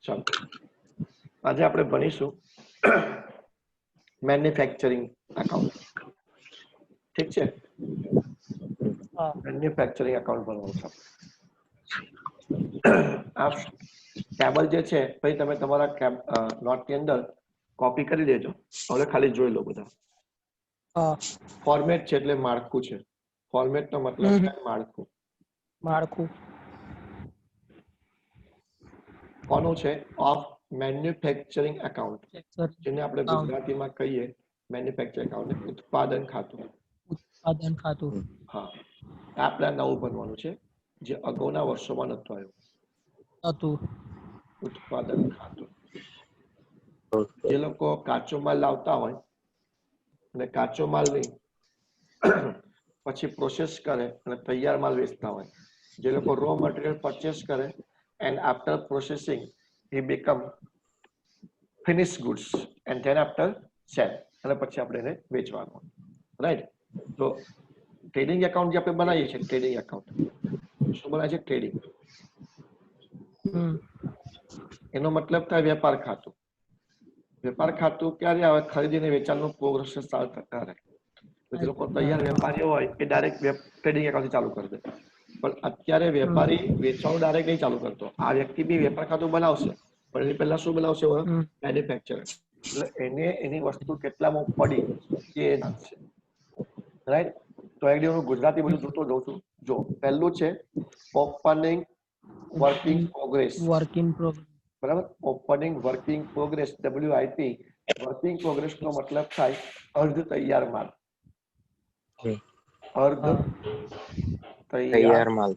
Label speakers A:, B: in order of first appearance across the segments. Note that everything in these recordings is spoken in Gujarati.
A: ચાલો આજે આપણે ભણીશું મેન્યુફેક્ચરિંગ એકાઉન્ટ. ઠીક છે, મેન્યુફેક્ચરિંગ એકાઉન્ટ ભણવાનું છે. આ ટેબલ જે છે પછી તમે તમારા નોટની અંદર કોપી કરી દેજો. હવે ખાલી જોઈ લો બધા. ફોર્મેટ છે એટલે માળખું છે. ફોર્મેટ નો મતલબ છે માળખું.
B: માળખું
A: કોનું છે? ઓફ મેન્યુફેક્ચરિંગ એકાઉન્ટ, જેને આપણે ગુજરાતીમાં કહીએ મેન્યુફેક્ચરિંગ એકાઉન્ટ, ઉત્પાદન ખાતું.
B: ઉત્પાદન ખાતું.
A: હા, આપણે નવું બનવાનું છે જે અગાઉના વર્ષોમાં નતું આવ્યું.
B: હતું
A: ઉત્પાદન ખાતું. જે લોકો કાચો માલ લાવતા હોય અને કાચો માલ નહીં પછી પ્રોસેસ કરે અને તૈયાર માલ વેચતા હોય, જે લોકો રો મટીરિયલ પરચેસ કરે and after processing he become finished goods and then after sell, અને પછી આપણે એને વેચવાનું. રાઈટ? તો ટ્રેડિંગ એકાઉન્ટ જે આપણે બનાવીએ છીએ, ટ્રેડિંગ એકાઉન્ટ શું બનાવે છે? ટ્રેડિંગ. એનો મતલબ થાય વેપાર ખાતું. વેપાર ખાતું ક્યારે આવે? ખરીદીને વેચાણનું પ્રોસેસ ચાલુ થતા રહે. જે લોકો તૈયાર વેપારીઓ હોય એ ડાયરેક્ટ ટ્રેડિંગ એકાઉન્ટ ચાલુ કરી દે. પણ અત્યારે વેપારી વેચવાનું ડાયરેક્ટ નહીં ચાલુ કરતો. આ વ્યક્તિ બી વેપાર ખાતું બનાવશે, પણ એની પહેલા શું બનાવશે? મેન્યુફેક્ચર. એટલે એને એની વસ્તુ કેટલામાં પડી એ નાખશે. રાઈટ? તો એક હું ગુજરાતી બધું જોતો જઉં છું. જો પહેલું છે ઓપનિંગ વર્કિંગ પ્રોગ્રેસ. બરાબર? Opening working progress, WIP. Working progress નો મતલબ થાય અર્ધ તૈયાર માલ. અર્ધ તૈયાર માલ.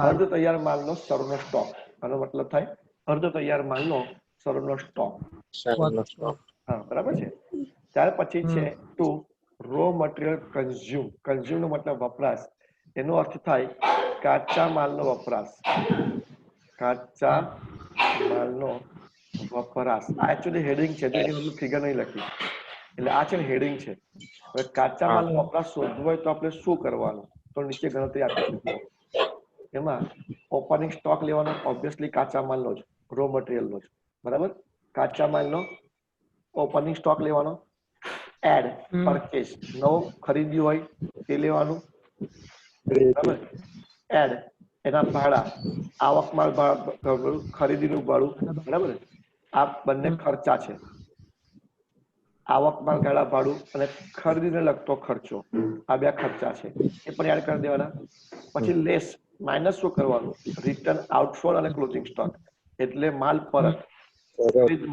A: અર્ધ તૈયાર માલનો સર્વનો સ્ટોક. આનો મતલબ થાય અર્ધ તૈયાર માલનો સર્વનો સ્ટોક. હા, બરાબર છે. ત્યાર પછી છે to raw material consume. Consume નો મતલબ વપરાશ. એનો અર્થ થાય કાચા માલનો વપરાશ. કાચા માલનો વપરાશ. આ એકચ્યુઅલી હેડિંગ છે, ફિગર નહીં લખી. એટલે આ છે ને હેડિંગ છે. હવે કાચા માલનો વપરાશ શોધવો હોય તો આપણે શું કરવાનું? તો નીચે ગણતરી આપી છે. એમાં ઓપનિંગ સ્ટોક લેવાનો, ઓબ્વિયસલી કાચા માલનો જ, રો મટીરિયલનો જ. બરાબર? કાચા માલનો ઓપનિંગ સ્ટોક લેવાનો. એડ પરચેસ, નવો ખરીદ્યું હોય તે લેવાનું. બરાબર? એડ એના ભાડા, આવક માલ ખરીદીનું ભાડું. બરાબર? આ બંને ખર્ચા છે. આવક માલ ગાળા ભાડું અને ખરીદીને લગતો ખર્ચો, આ બે ખર્ચા છે, એ પણ એડ કરી દેવાના. પછી લેસ માઇનસ શું કરવાનું? રિટર્ન, આઉટફ્લો અને ક્લોઝિંગ સ્ટોક. એટલે માલ પરત,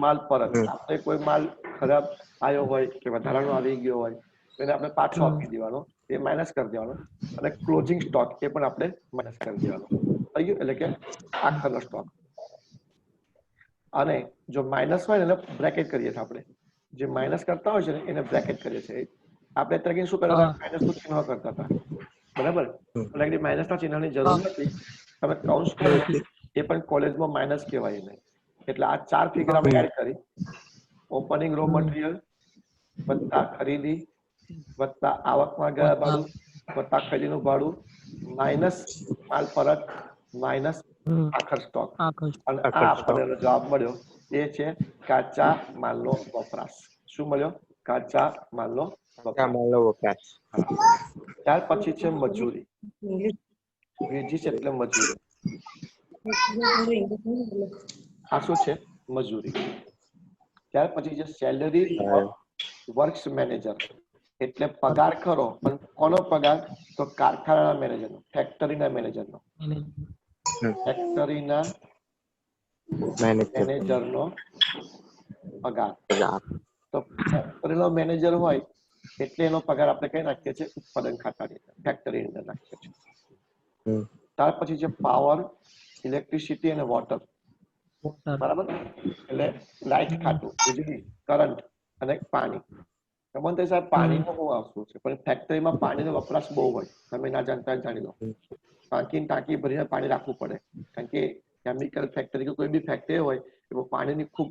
A: માલ પરત. આપણે કોઈ માલ ખરાબ આવ્યો હોય કે વધારાનો આવી ગયો હોય તો એને આપણે પાછો આપી દેવાનો, એ માઇનસ કરી દેવાનો. અને ક્લોઝિંગ સ્ટોક એ પણ આપણે માઇનસ કરી દેવાનો. થઈ ગયું? એટલે કે આખરનો સ્ટોક. અને જો માઇનસ હોય ને એને બ્રેકેટ કરીએ છીએ આપણે. જે માઇનસ કરતા હોય છે ને એને બ્રેકેટ કરીએ છીએ. આપણે અત્યારે શું કરતા હતા? માઇનસ નું ચિહ્ન કરતા હતા. બરાબર? એટલે માઇનસ ના ચિહ્નની જરૂર નથી. તમે કૌંસ કરો એ પણ કોલેજમાં માઇનસ કહેવાય એને. એટલે આ ચાર ફિગર આપણે એડ કરી. ઓપનિંગ રો મટીરિયલ વત્તા ખરીદી વત્તા આવકમાં ગયા ભાડું વત્તા ખરીદીનું ભાડું માઇનસ માલ પરત માઇનસ આખર સ્ટોક. અને આ આપણને જવાબ મળ્યો એ છે કાચા માલનો વપરાશ. શું મળ્યો? કાચા માલનો વપરાશ. ત્યાર પછી છે મજૂરી. વેજીસ એટલે મજૂરી. આ શું છે? મજૂરી. ત્યાર પછી છે સેલરી ઓફ વર્ક્સ મેનેજર. એટલે પગાર ખરો, પણ કોનો પગાર? તો કારખાના મેનેજરનો, ફેક્ટરીના મેનેજરનો. ફેક્ટરીના મેનેજરનો પગાર. તો ફેક્ટરીનો મેનેજર હોય એટલે એનો પગાર આપણે કઈ નાખીએ છીએ? ઉત્પાદન ખાતાની અંદર, ફેક્ટરી અંદર નાખીએ છીએ. ત્યાર પછી છે પાવર, ઇલેક્ટ્રિસિટી અને વોટર. બરાબર? એટલે લાઇટ ખાતું, વીજળી, કરંટ અને પાણી. તમને સાહેબ પાણીનો બહુ આવતું છે, પણ ફેક્ટરીમાં પાણીનો વપરાશ બહુ હોય. તમે ના જાણતા જાણી લો. ટાંકી ભરીને પાણી રાખવું પડે, કારણ કે કેમિકલ ફેક્ટરી કે કોઈ બી ફેક્ટરી હોય એમાં પાણીની ખૂબ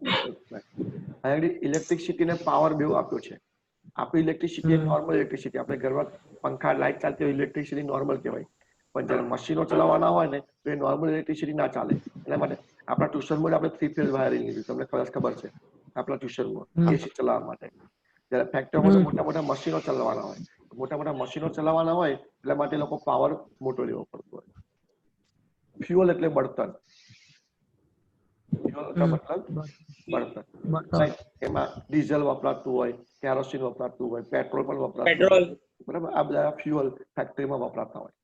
A: ઇલેક્ટ્રિસિટી ને પાવર બેવ આપ્યો છે. આપણી ઇલેક્ટ્રિસિટી નોર્મલ ઇલેક્ટ્રિસિટી, આપણે ઘરમાં પંખા લાઇટ ચાલતી હોય ઇલેક્ટ્રિસિટી નોર્મલ કહેવાય. પણ જ્યારે મશીનો ચલાવવાના હોય ને તો એ નોર્મલ ઇલેક્ટ્રિસિટી ના ચાલે. એના માટે આપણા ટ્યુશનમાં આપણે 3 ફેઝ વાયરિંગ લીધું, તમને ખબર છે આપણા ટ્યુશનમાં એસી ચલાવવા માટે. જ્યારે ફેક્ટરીમાં મોટા મોટા મશીનો ચલાવવાના હોય, મોટા મોટા મશીનો ચલાવવાના હોય એટલા માટે લોકો પાવર મોટો લેવો પડતો હોય. ફ્યુઅલ એટલે બળતણ, ફ્યુઅલ એટલે મતલબ બળતણ. એમાં ડીઝલ વપરાતું હોય, કેરોસીન વપરાતું હોય, પેટ્રોલ પણ વપરાતું હોય, બરાબર. આ બધા ફ્યુઅલ ફેક્ટરીમાં વપરાતા હોય.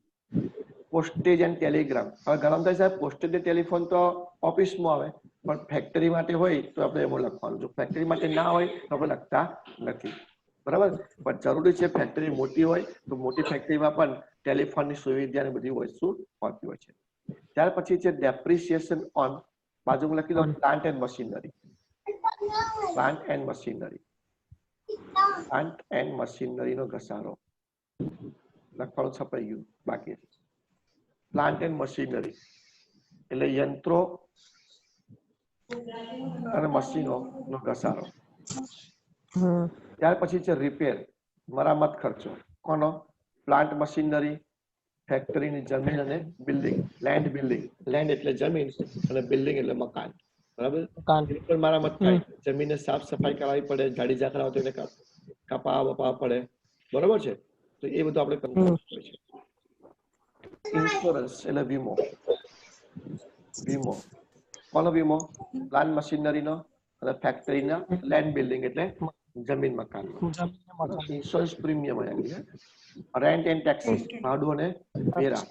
A: Postage and Telegram. હવે ઘણા થાય સાહેબ પોસ્ટેજ અને ટેલિફોન તો ઓફિસમાં આવે, પણ ફેક્ટરી માટે હોય તો આપણે એમાં લખવાનું. જો ફેક્ટરી માટે ના હોય તો આપણે લખતા નથી, બરાબર. પણ જરૂરી છે ફેક્ટરી મોટી હોય તો મોટી ફેક્ટરીમાં પણ ટેલિફોનની સુવિધા ને બધી વસ્તુ હોતી હોય છે. ત્યાર પછી છે ડેપ્રિસિએશન ઓન, બાજુમાં લખી દો plant and machinery. Plant and machinery, plant and machinery નો ઘસારો લખવાનું છપાઈ ગયું બાકી. પ્લાન્ટ એન્ડ મશીનરી એટલે યંત્રો અને મશીનો નો ઘસારો. ત્યાર પછી છે રિપેર, મરામત ખર્ચો. કોનો? પ્લાન્ટ મશીનરી, ફેક્ટરીની જમીન અને બિલ્ડિંગ. લેન્ડ બિલ્ડિંગ, લેન્ડ એટલે જમીન અને બિલ્ડિંગ એટલે મકાન, બરાબર. એની પર મરામત થાય, જમીનને સાફ સફાઈ કરાવવી પડે, ઝાડી ઝાકરા હોય તો એને કપાવવા પડે, બરોબર છે. તો એ બધું આપણે કરવું હોય છે. ઇન્સ્યોરન્સ એટલે વીમો. વીમો કોનો વીમો? પ્લાન્ટ મશીનરીનો અને ફેક્ટરીના લેન્ડ બિલ્ડિંગ એટલે જમીન મકાન. Insurance premium. Rent and taxes, ભાડું અને વેરા.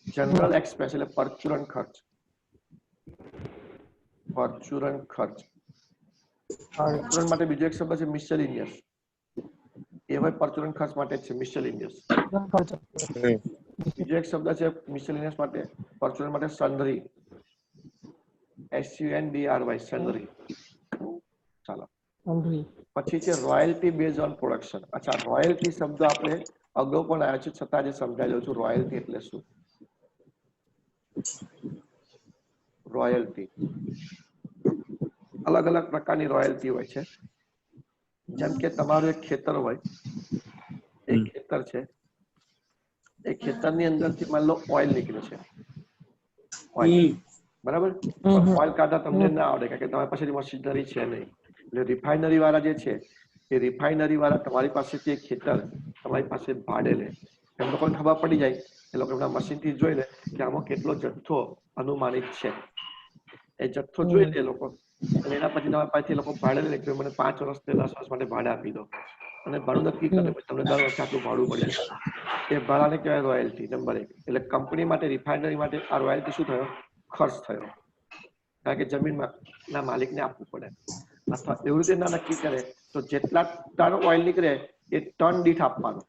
A: જનરલ એક્સપેન્સ એટલે પરચુરણ ખર્ચ. પરચુરણ ખર્ચ. પરચુરણ માટે બીજો એક શબ્દ છે મિસેલેનિયસ. એ હોય પરચુરણ ખર્ચ માટે છે મિસેલેનિયસ. બીજો એક શબ્દ છે મિસેલેનિયસ માટે પરચુરણ માટે સન્ડરી. SUNDRY સન્ડરી. ચાલો પછી છે રોયલ્ટી બેઝ ઓન પ્રોડક્શન. અચ્છા, રોયલ્ટી શબ્દ આપણે અગાઉ પણ આવ્યો છે, છતાં જે સમજાવી દઉં છું રોયલ્ટી એટલે શું. રોયલ્ટી અલગ અલગ પ્રકારની રોયલ્ટી હોય છે. જેમ કે તમારું એક ખેતર હોય, એક ખેતર છે, એ ખેતરની અંદરથી માની લો ઓઇલ નીકળે છે, ઓઇલ, બરાબર. પણ ઓઇલ કાઢતા તમને ના આવડે કારણ કે તમારી પાસે મશીનરી છે નહીં. એટલે રિફાઇનરી વાળા જે છે એ રિફાઇનરી વાળા તમારી પાસેથી એક ખેતર તમારી પાસે ભાડે લે. એમ લોકોને ખબર પડી જાય, એ લોકો એમના મશીનથી જોઈ લે કે આમાં કેટલો જથ્થો અનુમાનિત છે. એ જથ્થો જોઈ લે એ લોકો, અને એના પછી તમારી પાસેથી લોકો ભાડે લે કે મને 5 વર્ષ 10 વર્ષ માટે ભાડે આપી દો, અને ભાડું નક્કી કરે પછી તમને દર વર્ષે આટલું ભાડું મળે. એ ભાડાને કહેવાય રોયલ્ટી. નંબર 1. એટલે કંપની માટે, રિફાઇનરી માટે આ રોયલ્ટી શું થયો? ખર્ચ થયો, કારણ કે જમીનના માલિકને આપવું પડે. અથવા એવી રીતે ના નક્કી કરે તો જેટલા ટન ઓઇલ નીકળે એ ટન દીઠ આપવાનું,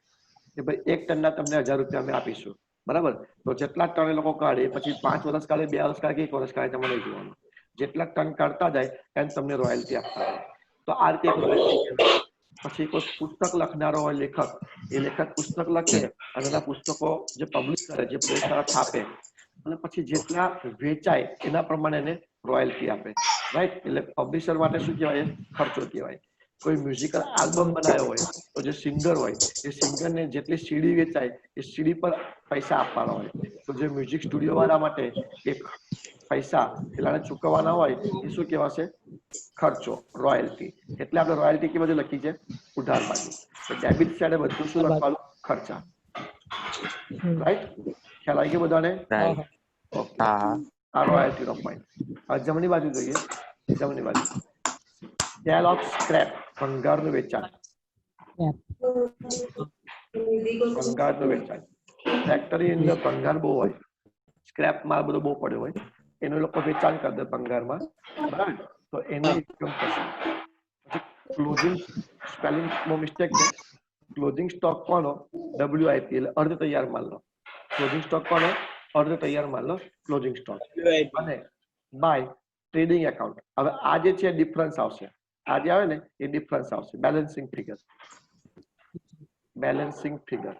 A: કે ભાઈ 1 ટનના તમને 1000 રૂપિયા અમે આપીશું, બરાબર. તો જેટલા ટન એ લોકો કાઢે પછી 5 વર્ષ કાઢે, 2 વર્ષ કાઢે, 1 વર્ષ કાઢે, તમારે જોવાનું. જેટલા ટન કાઢતા જાય એમ તમને રોયલ્ટી આપતા જાય. તો આ રીતે એક રોયલ્ટી. પછી કોઈ પુસ્તક લખનારો હોય લેખક, એ લેખક પુસ્તક લખે અને એના પુસ્તકો જે પબ્લિશ કરે, જે પ્રયોગશાળા છાપે, અને પછી જેટલા વેચાય એના પ્રમાણે એને રોયલ્ટી આપે, રાઈટ. એટલે પબ્લિશર માટે શું કહેવાય? ખર્ચો કહેવાય. કોઈ મ્યુઝિકલ આલ્બમ બનાવ્યો હોય તો જે સિંગર હોય એ સિંગરને જેટલી સીડી વેચાય એ સીડી પર પૈસા આપવાના હોય. તો જે મ્યુઝિક સ્ટુડિયો વાળા માટે એક પૈસા પેલાને ચૂકવવાના હોય એ શું કહેવાશે? ખર્ચો, રોયલ્ટી. એટલે આપણે રોયલ્ટી કે બધું લખી છે ઉધાર બાજુ. તો ડેબિટ સાઈડે બધું શું લખવાનું? ખર્ચા, રાઈટ. ખ્યાલ આવી ગયો બધાને? ઓકે, આ રોયલ્ટી નો પોઈન્ટ. હવે જમણી બાજુ જોઈએ. જમણી બાજુ સેલ ઓફ સ્ક્રેપ, ભંગારનું વેચાણ. ભંગારનું વેચાણ. ફેક્ટરી અંદર ભંગાર બહુ હોય, સ્ક્રેપ માલ બધો બહુ પડ્યો હોય, એનું લોકો વેચાણ કરી દે ભંગારમાં, બરાબર. તો એની ઇન્કમ થશે. ક્લોઝિંગ સ્પેલિંગમાં મિસ્ટેક છે. ક્લોઝિંગ સ્ટોક કોનો? WIP એટલે અર્ધ તૈયાર માલનો. ક્લોઝિંગ સ્ટોક કોનો? અર્ધ તૈયાર માલનો ક્લોઝિંગ સ્ટોક. અને બાય ટ્રેડિંગ એકાઉન્ટ. હવે આ જે છે ડિફરન્સ આવશે, આ જે આવે ને એ ડિફરન્સ આવશે. Balancing figure, balancing figure,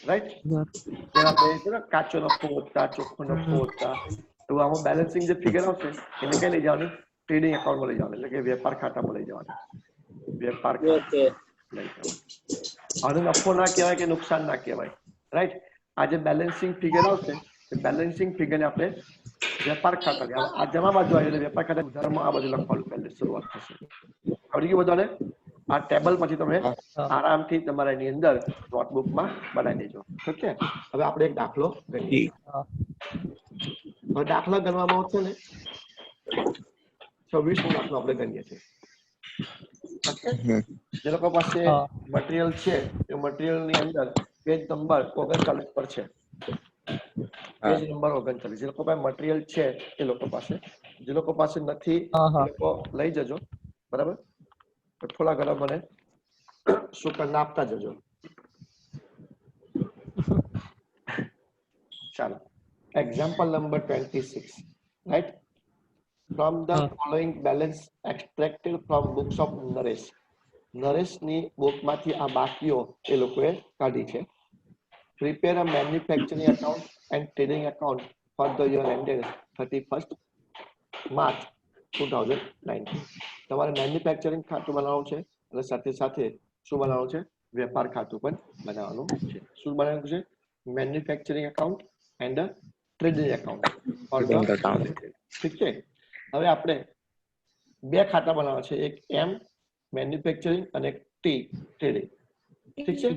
A: right. જેના આપણે કાચો નફો વત્તા ચોખ્ખો નફો વત્તા, એવું આમાં બેલેન્સિંગ જે ફિગર આવશે એને કઈ લઈ જવાની? ટ્રેડિંગ એકાઉન્ટમાં લઈ જવાનું, એટલે કે વેપાર ખાતામાં લઈ જવાનું. વેપાર ખાતા લઈ જવાનું. આને નફો ના કહેવાય કે નુકસાન ના કહેવાય, રાઈટ. આ જે બેલેન્સિંગ ફિગર આવશે એ બેલેન્સિંગ ફિગરને આપણે વેપાર ખાતા હવે આ જમા બાજુ આવી એટલે વેપાર ખાતા ઉધારમાં આ બાજુ લખવાનું પહેલે શરૂઆત થશે. આવડી ગયું બધાને? આ ટેબલ પછી તમે આરામથી તમારા એની અંદર નોટબુકમાં બનાવી દેજો. ઓકે, હવે આપણે એક દાખલો ગણીએ. હવે દાખલા ગણવામાં છે ને 26 દાખલો આપણે ગણીએ છીએ. જે લોકો પાસે મટીરિયલ છે એ મટીરિયલ ની અંદર પેજ નંબર 39 પર છે. પેજ નંબર 39 જે લોકો પાસે મટીરિયલ છે એ લોકો પાસે, જે લોકો પાસે નથી એ લોકો લઈ જજો, બરાબર? થોડા ઘણા મને શુકરના આપતા જજો. ચાલો, example number 26, right? From the following balance extracted from books of Naresh. નરેશની બુકમાંથી આ બાકીઓ એ લોકોએ કાઢી છે. Prepare a manufacturing account and trading account for the year ended 31st March 2019. તમારે મેન્યુફેક્ચરિંગ ખાતું બનાવવાનું છે અને સાથે સાથે શું બનાવવાનું છે? વેપાર ખાતું પણ બનાવવાનું છે. શું બનાવવાનું છે? Manufacturing account and trading account for the ઠીક છે. હવે આપણે બે ખાતા બનાવવા છે, એક એમ મેન્યુફેક્ચરિંગ અને એક ટી ટ્રેડિંગ. ઠીક છે.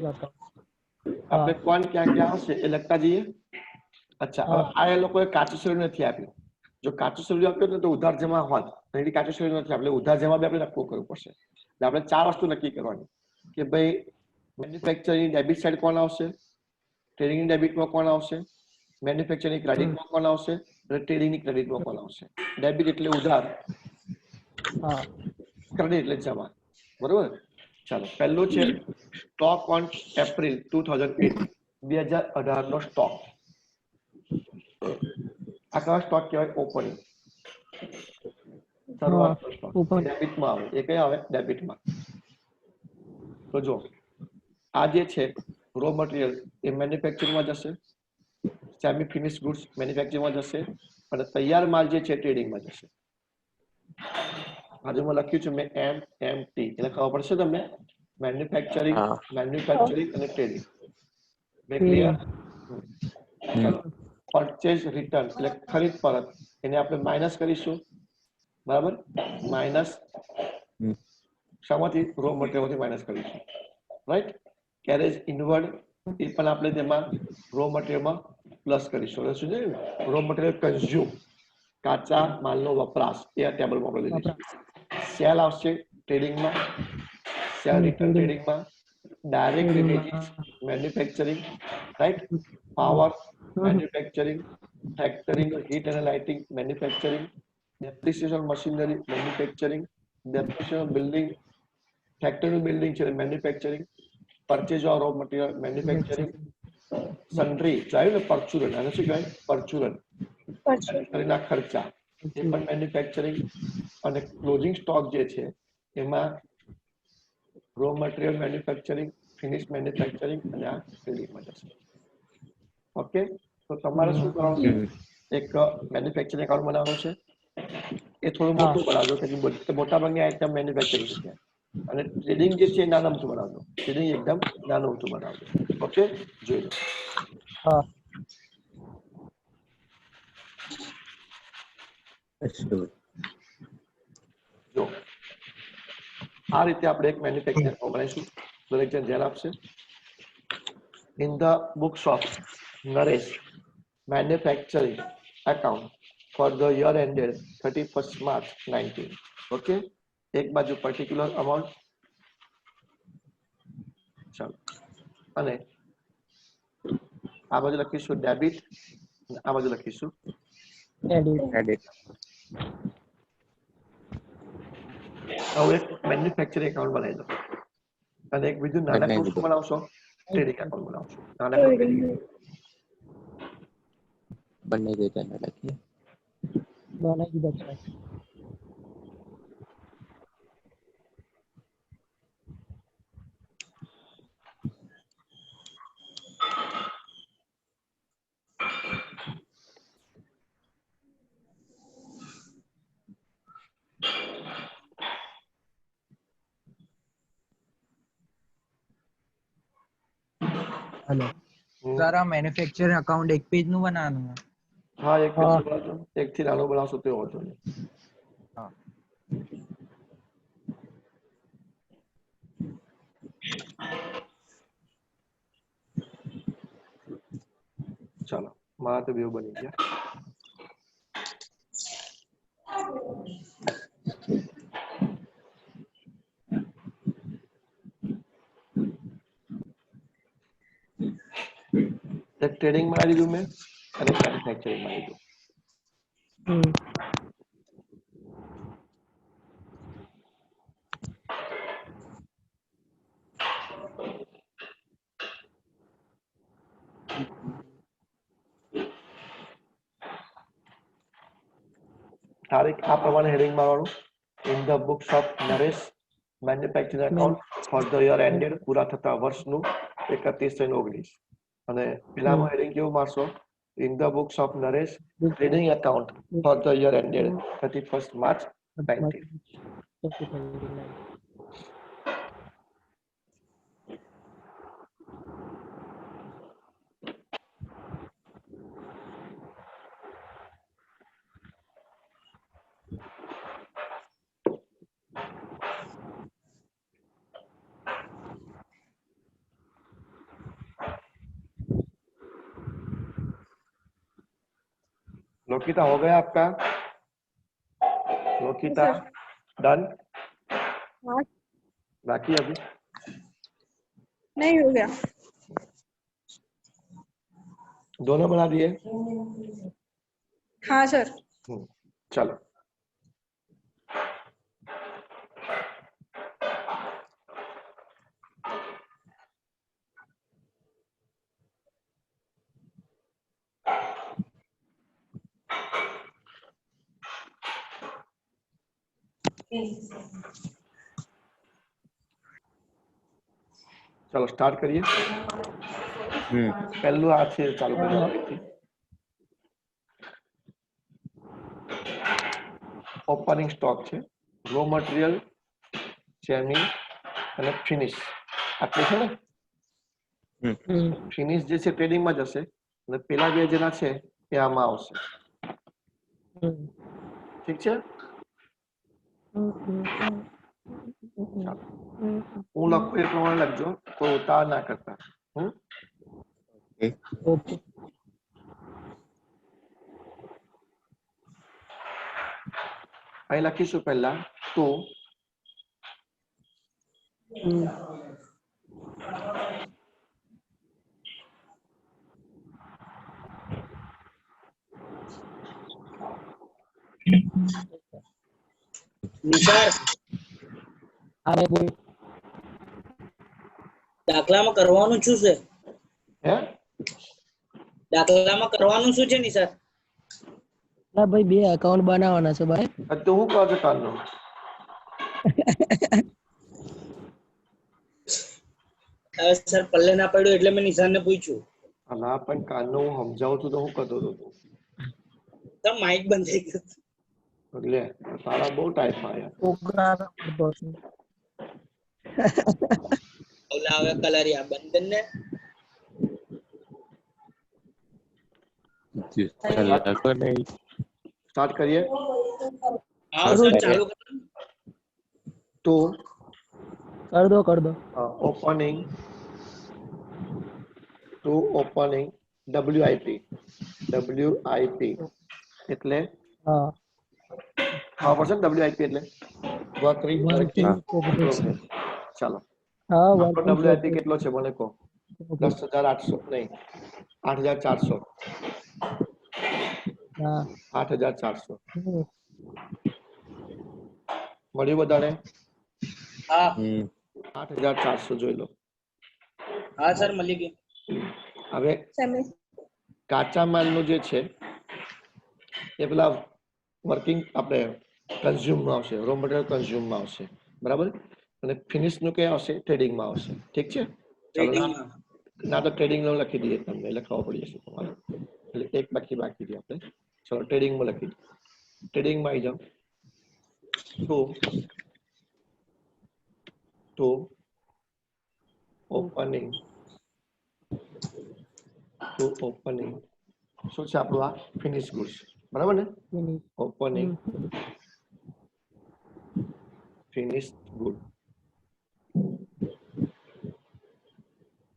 A: આપણે કોણ ક્યાં ક્યાં આવશે એ લખતા જઈએ. અચ્છા, હવે આ એ લોકોએ કાચું શેરડું નથી આપ્યું. જો કાચું શેરડું આપ્યું તો ઉધાર જમા હોત, અહીં કાચું શેરડું નથી આપણે ઉધાર જમા બી આપણે નક્કી કરવું પડશે. એટલે આપણે 4 વસ્તુ નક્કી કરવાની કે ભાઈ મેન્યુફેક્ચરિંગ ડેબિટ સાઈડ કોણ આવશે, ટ્રેડિંગ ડેબિટમાં કોણ આવશે, મેન્યુફેક્ચરિંગ ક્રેડિટમાં કોણ આવશે અને ટ્રેડિંગ ક્રેડિટમાં કોણ આવશે. ડેબિટ એટલે ઉધાર, ક્રેડિટ એટલે જમા, બરોબર? ચાલો, પહેલું છે સ્ટોક ઓન એપ્રિલ 2018, 2018 નો સ્ટોક. આ કયો સ્ટોક કહેવાય? ઓપનિંગ, શરૂઆતનો સ્ટોક. ડેબિટમાં આવે. એ કયા આવે? ડેબિટમાં. તો જો આ જે છે રો મટીરિયલ એ મેન્યુફેક્ચરિંગમાં જશે, સેમી ફિનિશ ગુડ્સ મેન્યુફેક્ચરિંગમાં જશે અને તૈયાર માલ જે છે ટ્રેડિંગમાં જશે. બાજુમાં લખ્યું છે મેં MMT, એટલે ખબર પડશે તમને મેન્યુફેક્ચરિંગ અને ટ્રેડિંગ. મે ક્લિયર? પરચેઝ રિટર્ન એટલે ખરીદ પરત, એને આપણે માઇનસ કરીશું, બરાબર? માઇનસ શામાંથી? રો મટીરિયલમાંથી માઇનસ કરીશું, રાઈટ? કેરેજ ઇનવર્ડ એ પણ આપણે તેમાં રો મટીરિયલમાં પ્લસ કરીશું. એટલે શું છે? રો મટીરિયલ કન્ઝ્યુમ, કાચા માલનો વપરાશ, એ આ ટેબલમાં આપણે લઈ લઈશું. સેલ આવશે ટ્રેડિંગમાં, સેલ રિટર્ન ટ્રેડિંગમાં, direct wages manufacturing, right? Power manufacturing, factoring heat અને lighting manufacturing, depreciation machinery manufacturing, depreciation building factory building છે manufacturing, purchase of raw material manufacturing, sundry ચાલ્યું ને પરચુરન, આને શું કહેવાય? પરચુરન, ફેક્ટરીના ખર્ચા એ પણ મેન્યુફેક્ચરિંગ. અને ક્લોઝિંગ સ્ટોક જે છે એમાં row material manufacturing, finish manufacturing અને આ ટ્રેડિંગમાં જશે. ઓકે, તો તમારે શું કરવાનું છે? એક મેન્યુફેક્ચરિંગ એકાઉન્ટ બનાવવાનું છે. એ થોડું મોટું બનાવજો કે મોટા ભાગની આઈટમ મેન્યુફેક્ચરિંગ છે અને ટ્રેડિંગ જે છે એ નાના મોટું બનાવજો. ટ્રેડિંગ એકદમ નાનું મોટું બનાવજો. ઓકે, જોઈ લો. જો આ રીતે આપણે એક મેન્યુફેક્ચરિંગ બનાવીશું. દરેક જણ ધ્યાન આપશે. In the books of Naresh manufacturing account for the year ended 31st March 19. Okay, એક બાજુ પર્ટિક્યુલર અમાઉન્ટ, ચાલો, અને આ બાજુ લખીશું ડેબિટ, આ બાજુ લખીશું ક્રેડિટ. હવે એક મેન્યુફેક્ચરિંગ એકાઉન્ટ બનાવી દો અને એક બીજું નાનકડું શું બનાવશો? ટ્રેડિંગ એકાઉન્ટ બનાવશો. નાનકડું ટ્રેડિંગ
C: बनने देते हैं लड़की
B: बनाई की बच्चा
D: हेलो सर, आ मैन्युफैक्चरिंग अकाउंट एक पेज નું બનાવવાનું
A: हाँ एक
B: हाँ।
A: पेज बनाओ, एक थी नानो बनावशो तो वांधो नहीं।
C: हाँ।
A: चलो मारा तो बेव बनी गया। एक ट्रेडिंग में આવી ગયું મેં અને મેન્યુફેક્ચરિંગ માં આવી ગયું। તારીખ આ પ્રમાણે હેડિંગ મારવાનું। In the books of Naresh manufacturing account for the year ended પૂરા થતા વર્ષનું 31/19 અને પેલામાં હેડિંગ કેવું મારશો? In the books of Naresh trading account for the year ended 31st March 19। Lokita हो गया आपका? लोकिता डन?
D: हाँ
A: बाकी अभी
D: नहीं हो गया।
A: दोनों बना दिए?
D: हाँ सर।
A: चलो चलो स्टार्ट करिए। पहलू हाथ से चालू करिए। ओपनिंग स्टॉक है, रो मटेरियल, सेमी અને ફિનિશ આટલું છે ને। ફિનિશ જે છે ટ્રેડિંગ માં જશે અને પેલા બે જેના છે એ આમાં આવશે। ઠીક છે? હું લખું એ પ્રમાણે લખજો, કોઈ ઉતાવળ ના કરતા।
B: ओके।
A: અહીં લખીશું પહેલા તો
E: નિસાર
B: अरे बोल।
E: દાખલામાં કરવાનું શું છે?
A: હે
E: દાખલામાં કરવાનું શું છે નિસાર?
B: ना भाई बे अकाउंट बनावाना છે ભાઈ।
A: તો હું કહું છું કાલનો
E: સર પલ્લે ના પડ્યું એટલે મેં નિસારને પૂછ્યું।
A: ના પણ કાલનો હું સમજાવું છું તો હું કરતો હતો
E: તો માઇક બંધ થઈ ગયું।
A: એટલે તારા બહુ ટાઈમ આવ્યા।
B: પ્રોગ્રામ કરતો છું।
E: ઓલા હવે કલરિયા બંધ ને
A: સ્ટાર્ટ કરીએ।
E: હા સર ચાલુ કરો।
A: તો
B: कर दो
A: ઓપનિંગ ટુ ઓપનિંગ WIP એટલે
B: हाँ
A: ખબર પડશે ને WIP એટલે વર્કિંગ
B: वर्किंग प्रोग्रेस।
A: ચાલો
B: हाँ
A: આપણો
B: वर्किंग
A: WIP કેટલો છે મને કહો? 10,800 નહીં 8,400
B: हाँ
A: 8,400 મળ્યું બધાને?
E: હા
A: 8,400 જોઈ લો।
E: હા સર મળી ગયું।
A: હવે કાચા માલનું જે છે એ પેલા વર્કિંગ આપણે કન્ઝ્યુમમાં આવશે, રો મટીરિયલ કન્ઝ્યુમમાં આવશે, બરાબર? અને ફિનિશનું કે આવશે ટ્રેડિંગમાં આવશે। ઠીક છે? ચાલો ના તો ટ્રેડિંગનું લખી દઈએ, તમને એટલે ખબર પડી જશે તમારે। એટલે એક બાકી દઈએ આપણે। ચલો ટ્રેડિંગમાં લખી દઈએ। ટ્રેડિંગમાં આવી જાઓ તો opening શું છે આપણું આ ફિનિશ ગુડ્સ બરાબર ને
B: Finish.
A: ઓપનિંગ ફિનિશ ગુડ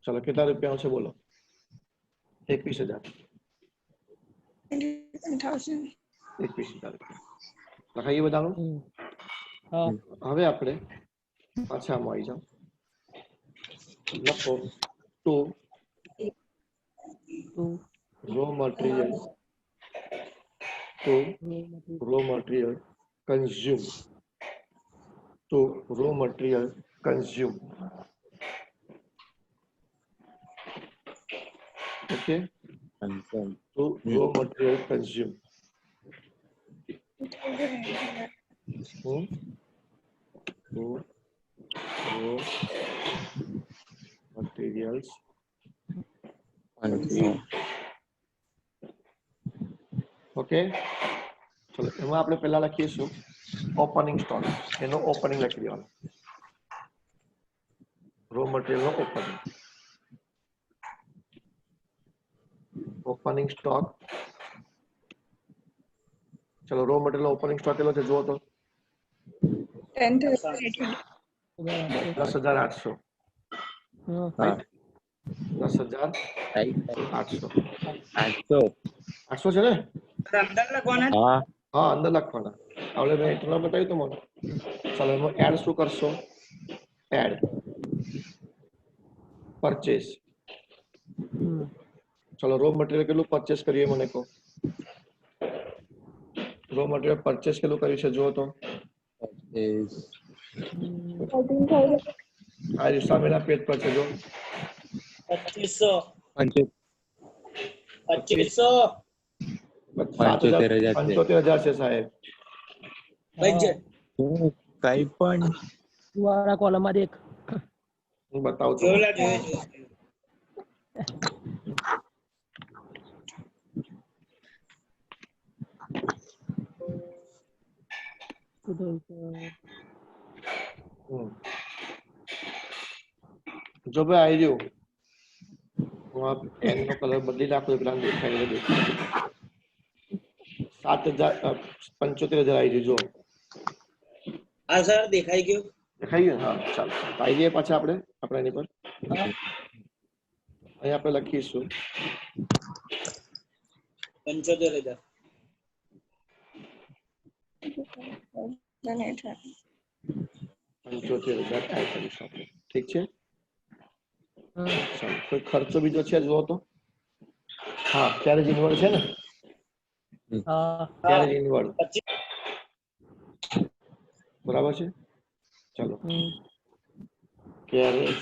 A: ચલો કેટલા રૂપિયા છે બોલો 21,000
D: 21,000.
A: 21,000 રૂપિયા લખાઈએ બધાનું
B: હા
A: હવે આપણે પાછા આમાં આવી જાઓ લખો to
B: two
A: raw material to raw material consume to raw material consume okay
C: Confirm.
A: To raw material consume
D: 2,800.
A: to raw materials
C: Confirm.
A: Okay ચલો એમાં આપણે પહેલા લખીશું ઓપનિંગ સ્ટોક એનો ઓપનિંગ લખી દેવાનો રો મટીરિયલ નો ઓપનિંગ સ્ટોક ચલો રો મટીરિયલ નો ઓપનિંગ સ્ટોક કેટલો છે જુઓ તો
D: 10,800.
A: 10,800
B: હા
C: હા
A: 10,800
C: right
A: 800
C: 800
A: છે ને
E: અંદર લખવાના
C: હા
A: હા અંદર લખવાના આપણે મેં એટલા બતાવ્યું તમને ચાલો એમાં એડ શું કરશો એડ પરચેસ ચલો રો મટીરિયલ કેટલું પરચેસ કરીએ મને કહો રો મટીરિયલ પરચેસ કેટલું કર્યું છે જુઓ તો
C: is
D: 14,000.
A: આ રહ્યું સામેના પેજ પર છે જો
E: 2500
C: 75,000 છે.
A: 75,000 છે સાહેબ
E: બજેટ
C: કઈ પણ
B: વાળા કોલમ માં દેખ
A: હું બતાવું તમને
E: જોયેલા
A: હમ. જો ભાઈ આવી રહ્યું હું આ પેન નો કલર બદલી નાખું તો પેલા દેખાય એટલે દેખાય 75,000 આવી રહ્યું જો
E: હા સર દેખાઈ ગયું
A: દેખાઈ ગયું હા ચાલો આવી જઈએ પાછા આપણે એની પર અહીં આપણે લખીશું
E: 75,000
D: 1,800.
A: 75,000 એડ કરીશું આપણે ઠીક છે ચાલો કોઈ ખર્ચો બીજો છે જુઓ તો હા કેરેજ ઇનવર્ડ છે ને
B: હા
A: કેરેજ ઇનવર્ડ બરાબર છે ચાલો કેરેજ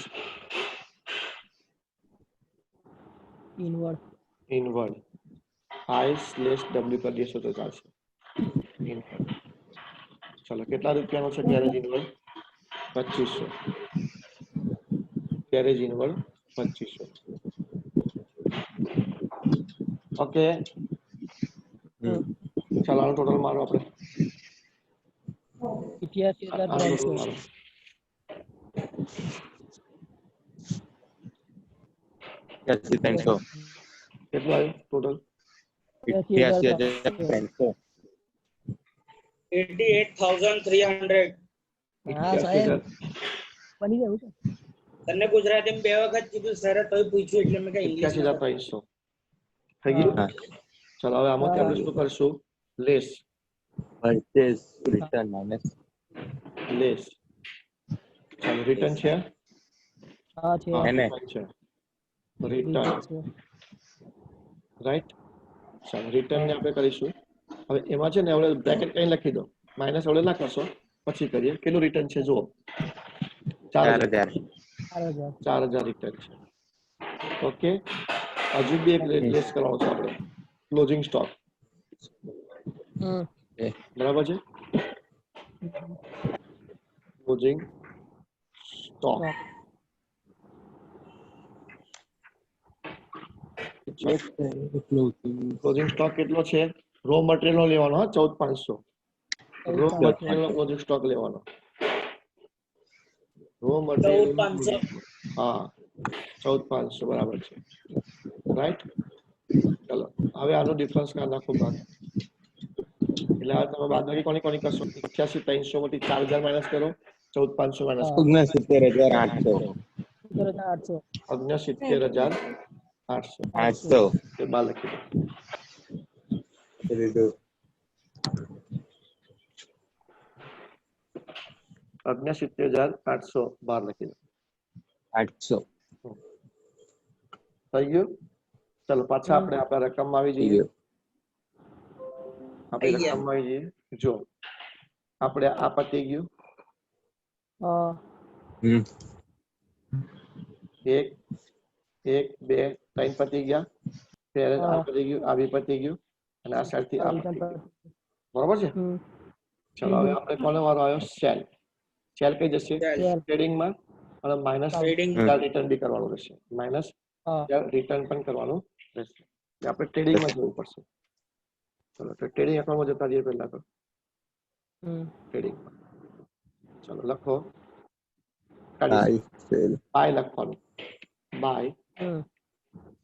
A: ઇનવર્ડ I/W કરી દેશો તો ચાલશે ઇનવર્ડ ચાલો કેટલા રૂપિયાનો છે carriage inward 2500 carriage inward 2500 okay ચાલો આનું ટોટલ મારો આપણે
B: 88,300
C: 8300
A: કેટલું આવ્યું ટોટલ
C: 88,300
E: 88,300
B: હા સાહેબ બની ગયું છે
E: તને ગુજરાતીમાં બે વખત કીધું સર તોય પૂછ્યું એટલે મેં કઈ ઇંગ્લિશમાં
A: 83,300 થઈ ગયું
C: હા
A: ચાલો હવે આમાંથી આપણે શું કરશું less
C: purchase return minus
A: less ચાલો રિટર્ન છે
B: હા છે
A: હા
C: એને
A: રિટર્ન છે રિટર્ન રાઈટ ચાલો રિટર્ન ને આપણે કરીશું હવે એમાં છે ને હવે બ્રેકેટ કઈ લખી દો માઇનસ હવે ના કરશો પછી કરીએ કેટલું રિટર્ન છે જુઓ 4,000 4,000 રિટર્ન છે ઓકે હજુ બી એક લેસ કરવાનો છે આપણે ક્લોઝિંગ સ્ટોક બરાબર છે ક્લોઝિંગ સ્ટોક ક્લોઝિંગ સ્ટોક કેટલો છે રો મટીરિયલ નો લેવાનો હા 14,500 રો મટીરિયલ નો ક્લોઝિંગ સ્ટોક લેવાનો રો મટીરિયલ
E: 14,500
A: હા 14,500 બરાબર છે રાઈટ ચલો હવે આનો ડિફરન્સ કાઢ નાખો બાદ એટલે હવે તમે બાદબાકી કોની કરશો 88300 માંથી 4000 માઈનસ કરો 14500 માઈનસ કરો
C: 69800
A: 69800
C: 800
A: એ બાર લખી દો 69800 બાર લખી દો
C: 800
A: થઈ ગયું ચલો પાછા આપણે આપણા રકમમાં આવી જઈએ આપણે રકમમાં આવી જઈએ જો આપણે આ પતી ગયું એક એક બે ત્રણ પતી ગયા ત્યારે આ પતી ગયું આ બી પતી ગયું અને આ સાઈડ થી આ પતી ગયું બરોબર છે ચલો હવે આપણે કોનો વારો આવ્યો સેલ સેલ કઈ જશે ટ્રેડિંગ માં અને માઈનસ રિટર્ન બી કરવાનું રહેશે માઈનસ રિટર્ન પણ કરવાનું રહેશે આપણે ટ્રેડિંગ માં જવું પડશે ચલો તો ટ્રેડિંગ એકાઉન્ટમાં જતા રહીએ પહેલા તો ટ્રેડિંગ માં ચલો લખો બાય લખવાનું બાય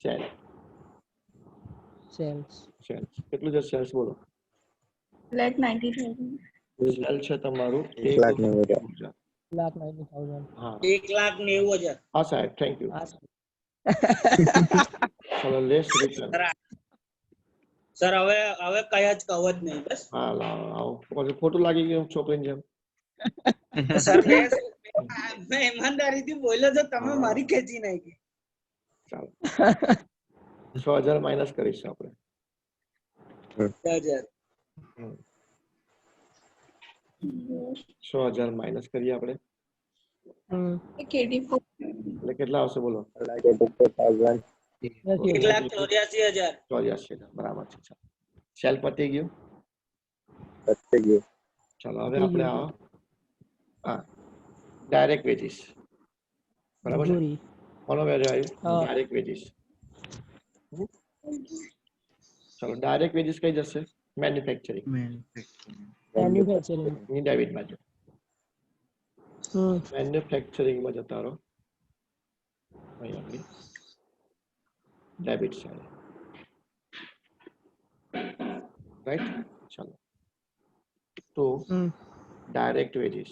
A: સેલ
B: સેલ્સ
A: કેટલું છે સેલ્સ બોલો
D: 1,90,000
A: સેલ છે તમારું
C: 1,90,000
A: હા
E: 1,90,000
A: હા સાહેબ થેન્ક યુ ચલો લેસ રિટર્ન
E: સર હવે કયા જ કહો જ નહીં બસ
A: હા લાવો આવો પછી ખોટું લાગી ગયું છોકરીને જેમ
E: સર મેં ઈમાનદારીથી બોલ્યો તો તમે મારી ખેંચી નાખી
A: ચાલો 6000 માઈનસ કરીશું આપણે
E: 1000
A: 6000 માઈનસ કરીએ આપણે એટલે કેટલા આવશે બોલો
E: 1,84,000
A: બરાબર છે સેલ પતી ગયું ચાલો હવે આપણે આવો હા ડાયરેક્ટ વેજીસ બરાબર છે કોનો વેલ્યુ આવ્યું ડાયરેક્ટ વેજીસ ચલો ડાયરેક્ટ વેજીસ કઈ જશે મેન્યુફેક્ચરિંગ ની ડેબિટ બાજુ મેન્યુફેક્ચરિંગ માં જતા રહો અહીં આપણી ડેબિટ સાઈડ રાઈટ ચલો તો ડાયરેક્ટ વેજીસ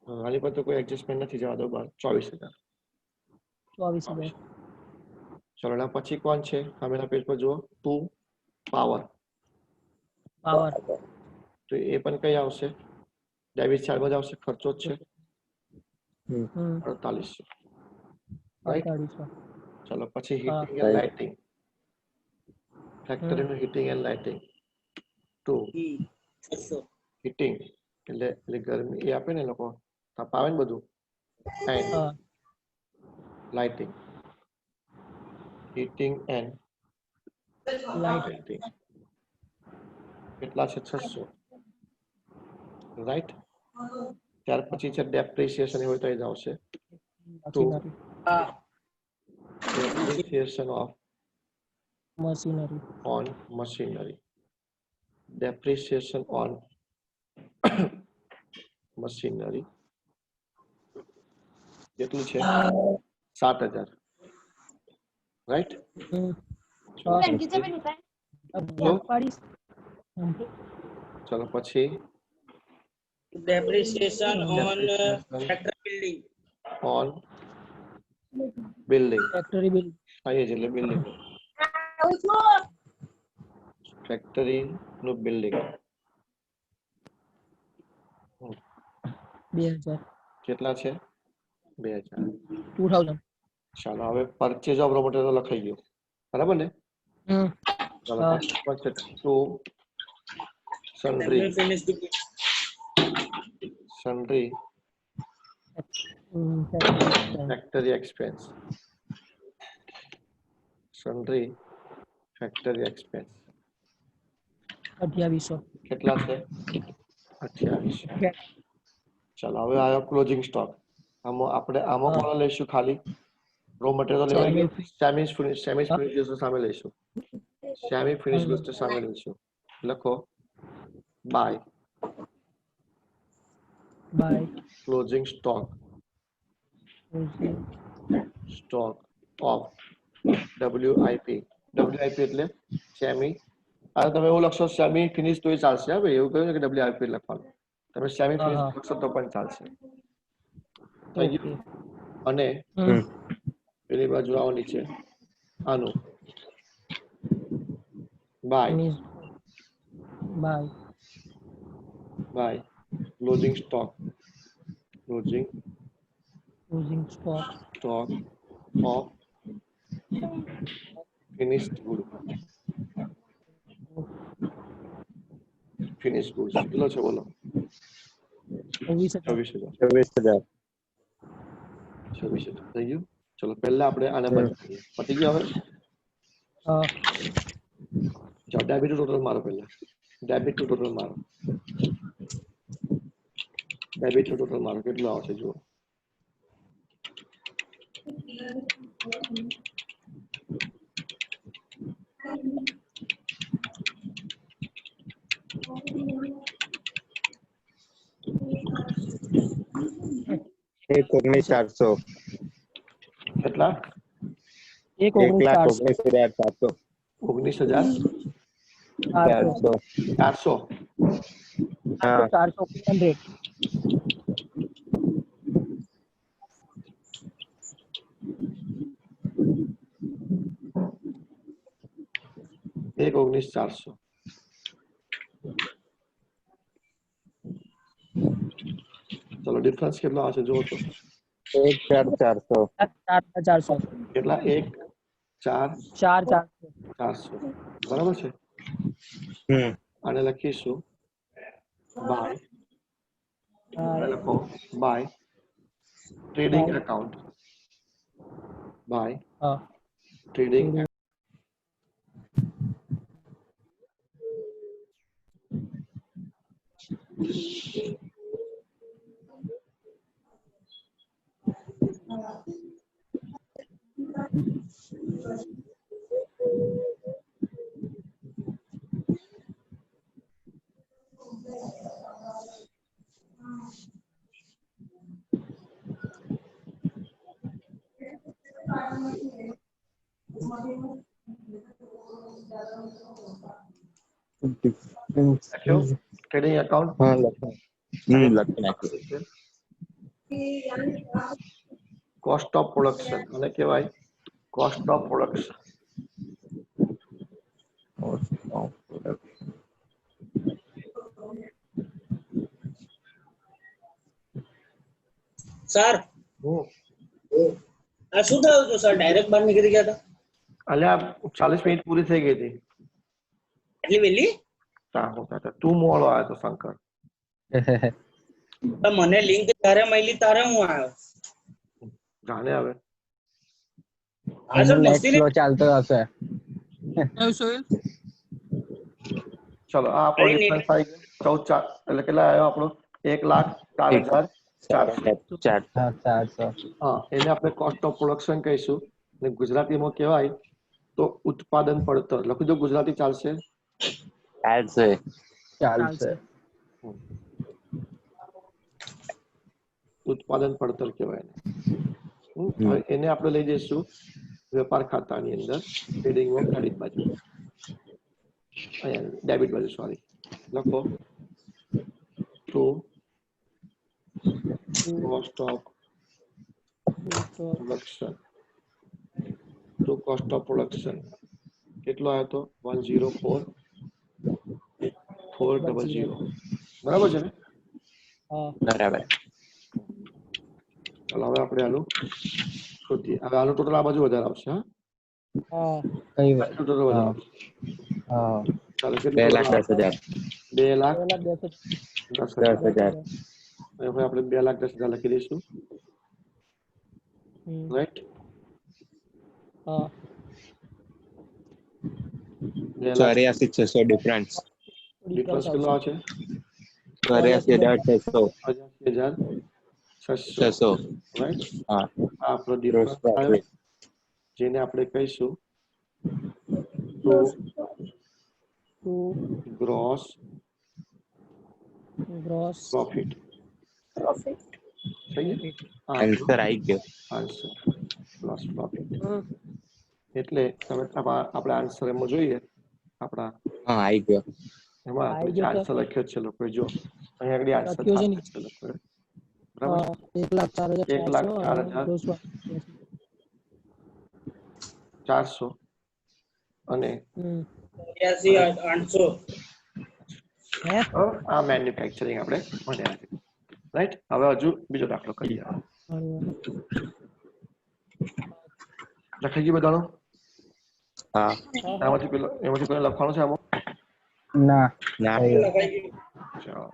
A: આની પર તો કોઈ એડજસ્ટમેન્ટ નથી જવા દો બાર 24,000 ચલો એના પછી કોણ છે સામેના પેજ પર જુઓ ટુ પાવર તો એ પણ કઈ આવશે ડેબિટ સાઈડમાં જ આવશે ખર્ચો જ છે 4800 રાઈટ ચલો પછી હીટિંગ એન્ડ લાઇટિંગ ફેક્ટરીનું heating and lighting to heating એટલે ગરમી એ આપે ને લોકો તાપાવે ને બધું and lighting heating and lighting કેટલા છે 600 રાઈટ ત્યાર પછી છે ડેપ્રિસિએશન હોય તો એ જ આવશે two depreciation of on machinery depreciation on machinery કેટલું છે 7,000 રાઈટ ચલો પછી
E: depreciation on factory building
B: factory bill
A: આઈએ છે એટલે બિલ્ડિંગ ફેક્ટરી નું બિલ્ડિંગ
B: 2000
A: કેટલા છે 2000
B: 2000
A: ચાલો હવે પરચેઝ ઓફ રો મટીરિયલ લખાઈ ગયું બરાબર ને ચાલો પછી to sundry factory expense sundry factory expense
B: 2800
A: કેટલા છે 2800 ચાલો હવે આવ્યો ક્લોઝિંગ સ્ટોક આમાં કોણ લઈશું ખાલી રો મટીરિયલ લેવાઈ ગયું સેમી ફિનિશ વસ્તુ સામે લઈશું સેમી ફિનિશ વસ્તુ સામે લઈશું લખો by closing stock stock of WIP એટલે સેમી. આ તમે એવું લખશો સેમી ફિનિશ તો ચાલશે. હા ભાઈ, એવું કહ્યું ને કે WIP લખવાનું, તમે સેમી ફિનિશ લખશો તો પણ ચાલશે. અને પેલી બાજુ આવો નીચે આનું by closing stock of finished goods. કેટલો છે બોલો?
C: 26,000.
A: થઈ ગયું. ચલો પહેલા આપણે આને બનાવીએ. પતી ગયું હવે? ચાલો ડેબિટ ટુ ટોટલ મારો. પહેલા ડેબિટ ટુ ટોટલ મારો કેટલો આવશે જુઓ.
C: એક 19,400.
A: કેટલા?
C: 1,19,400.
A: 19,400.
C: હા.
B: 400.
A: એક 19,400. ચલો ડિફરન્સ કેટલો આવશે જુઓ તો.
C: 1,400.
A: કેટલા? 1,400. બરાબર છે. આને લખીશું બાય, લખો by trading account. By trading trading account.
C: લખી નાખ્યું.
A: કોસ્ટ ઓફ પ્રોડક્શન અને કહેવાય કોસ્ટ ઓફ પ્રોડક્શન.
E: સર આ શું થયું હતું સર? ડાયરેક્ટ બહાર નીકળી ગયા હતા?
A: અલ્યા 40 મિનિટ પૂરી થઈ ગઈ હતી.
E: એટલી વહેલી?
A: તું મોડો આવ્યો તો શંકર.
E: તો મને લિંક ત્યારે મળી તારે હું આવ્યો.
A: જાણે હવે
E: આ સર મસ્તી નહીં.
C: ચાલતો હશે.
A: ચલો આ આપણો ડિફરન્સ આવી ગયો 14 એટલે કેટલા આવ્યો આપણો? 1,04,400. હા, એને આપણે કોસ્ટ ઓફ પ્રોડક્શન કહીશું અને ગુજરાતીમાં કહેવાય તો ઉત્પાદન પડતર. લખી દો ગુજરાતી ચાલશે?
C: ચાલશે.
A: ઉત્પાદન પડતર કહેવાય. હવે એને આપણે લઈ જઈશું વેપાર ખાતાની અંદર, ટ્રેડિંગમાં ક્રેડિટ બાજુ, અહીંયા ડેબિટ બાજુ. સોરી, લખો to cost of production. To cost of production કેટલો આવ્યો તો? 104,400. બરાબર છે ને?
C: બરાબર.
A: ચાલો હવે આપણે આનું શોધીએ. હવે આનું ટોટલ આ બાજુ વધારે આવશે. હા,
C: કઈ વાત?
A: ટોટલ વધારે આવશે. ચાલો કેટલું?
C: 2,10,000.
A: 2,10,000. હવે આપણે 2,10,000 લખી દઈશું. રાઈટ?
C: 84,600 ડિફરન્સ.
A: ડિફરન્સ કેટલો આવશે?
C: 84,600.
A: 84,600. રાઈટ?
C: હા.
A: આ આપણો ડિફરન્સ આવ્યો, જેને આપણે કહીશું ટુ ગ્રોસ પ્રોફિટ. થઈ ગયું
C: આન્સર આવી ગયો.
A: આન્સર પ્લસ પ્રોફિટ એટલે તમે આપણે આન્સર એમાં જોઈએ આપણા
C: હા આવી ગયો.
A: એમાં
B: આવી
A: આપણે
B: ગયો
A: આન્સર લખ્યો છે લોકોએ જો અહીંયા આગળ આન્સર
B: લખ્યો છે
A: છે લોકોએ બરાબર
B: 1,04,400
A: અને
E: 83,800
B: હે
A: આ મેન્યુફેક્ચરિંગ આપણે ભણ્યા છે રાઈટ. હવે હજુ બીજો દાખલો કરીએ. લખાઈ ગયું બધાનો?
C: હા
A: એમાંથી પેલો લખવાનું છે આમાં?
B: ના
C: ના
A: ચાલો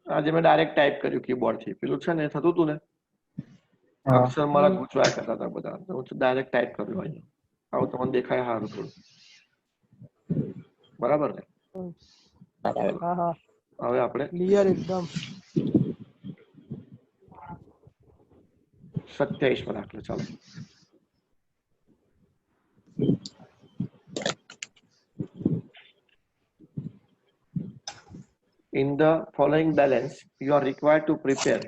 A: આજે મેં ડાયરેક્ટ ટાઈપ કર્યું કીબોર્ડ થી. પેલું છે ને થતું હતું ને અક્ષર મારા ગૂંચવાયા કરતા હતા બધા, હું ડાયરેક્ટ ટાઈપ કર્યું અહીં. આવું તમને દેખાય સારું થોડું, બરાબર ને?
B: હા હા
A: હવે આપણે
B: ક્લિયર એકદમ
A: 27 માં દાખલો ચાલો. In the following balance, you are required to prepare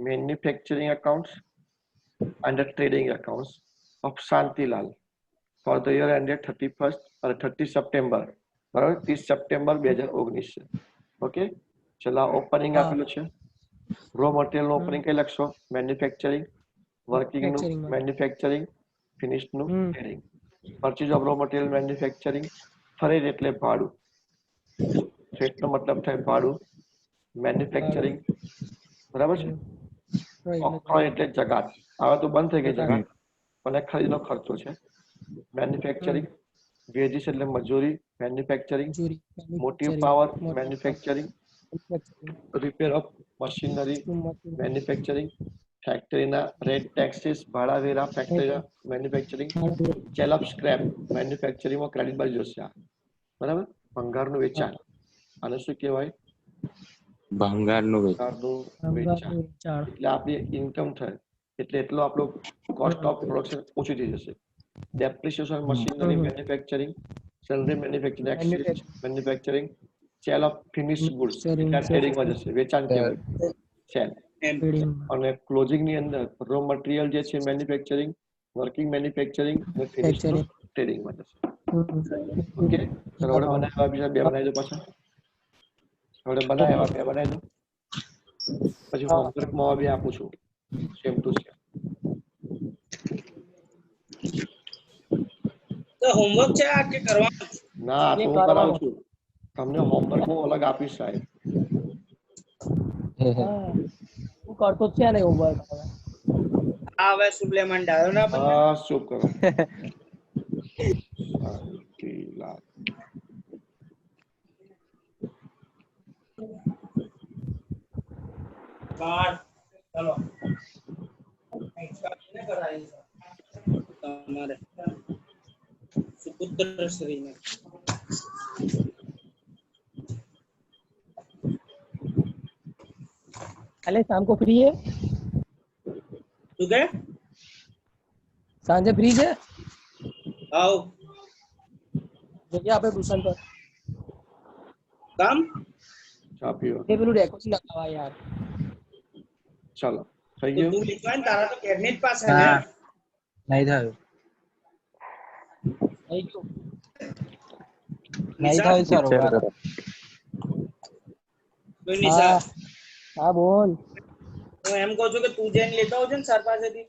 A: manufacturing accounts and the trading accounts of Shantilal for the year ended 31st or 30 September. બરાબર 30 સપ્ટેમ્બર 2019 છે. ઓકે ચલો ઓપનિંગ આપેલું છે. રો મટીરિયલ નું ઓપનિંગ કઈ લખશો? મેન્યુફેક્ચરિંગ, વર્કિંગ નું મેન્યુફેક્ચરિંગ, ફિનિશ નું trading. Purchase of raw material manufacturing, freight એટલે ભાડું, ફ્રેટ નો મતલબ થાય ભાડું, મેન્યુફેક્ચરિંગ બરાબર છે. ઓક્ટ્રોય એટલે જગાત, હવે તો બંધ થઈ ગઈ જગાત પણ ખરીદનો ખર્ચો છે. મેન્યુફેક્ચરિંગ, વેજીસ એટલે મજૂરી, manufacturing, motive power manufacturing, repair of machinery manufacturing, ફેક્ટરીના રેટ ટેક્સીસ ભાડા વેરા ફેક્ટરીના મેન્યુફેક્ચરિંગ, સેલ ઓફ સ્ક્રેપ મેન્યુફેક્ચરિંગમાં ક્રેડિટ બાજુ જશે બરાબર. ભંગારનું વેચાણ, આને શું કહેવાય?
C: ભંગારનું
A: વેચાણ. એટલે આપણી ઇન્કમ થાય એટલે એટલો આપણો કોસ્ટ ઓફ પ્રોડક્શન ઓછી થઈ જશે. Depreciation machinery manufacturing, salary manufacturing, exchange manufacturing, sale of finish goods ટ્રેડિંગમાં જશે, વેચાણ કહેવાય સેલ. અને ક્લોઝિંગ ની અંદર રો મટીરિયલ જે છે મેન્યુફેક્ચરિંગ, વર્કિંગ મેન્યુફેક્ચરિંગ અને ફિનિશ ટ્રેડિંગમાં જશે. ઓકે ચલો હવે બનાવ્યા બીજા બે બનાવી દો પાછા. હવે બનાવ્યા બે બનાવી દો પછી હોમવર્કમાં બી આપું છું સેમ ટુ સેમ.
E: તો હોમવર્ક છે આ કે કરવાનું?
A: ના આ તો હું કરાવું છું તમને. હોમવર્ક હું અલગ આપીશ સાહેબ.
B: હું કરતો જ છે ને હોમવર્ક.
E: હા હવે સુબ્લેમન ડાયો ના બને.
A: બસ ચૂપ કરો. શાંતિલાલ
E: ચલો તમારે સુપુત્ર શ્રીને
B: કાલે શામ કો ફ્રી હે?
E: તું કે
B: સાંજે ફ્રી છે?
E: આવ
B: જગ્યા આપણે ટ્યુશન પર
E: કામ
A: ચા પીવો.
B: એ પેલું રેકોર્ડ લગાવવા યાર.
A: ચાલો થઈ
E: તો
A: ગયું.
E: તું લીધવા ને તારા તો કેબિનેટ પાસે ને
B: નહીં થયું. નહીં ગયું. નહીં થયું સર.
E: નિશા
B: હા બોલ.
E: હું એમ કહું છું કે તું જઈને લેતો આવજો ને સર પાસેથી.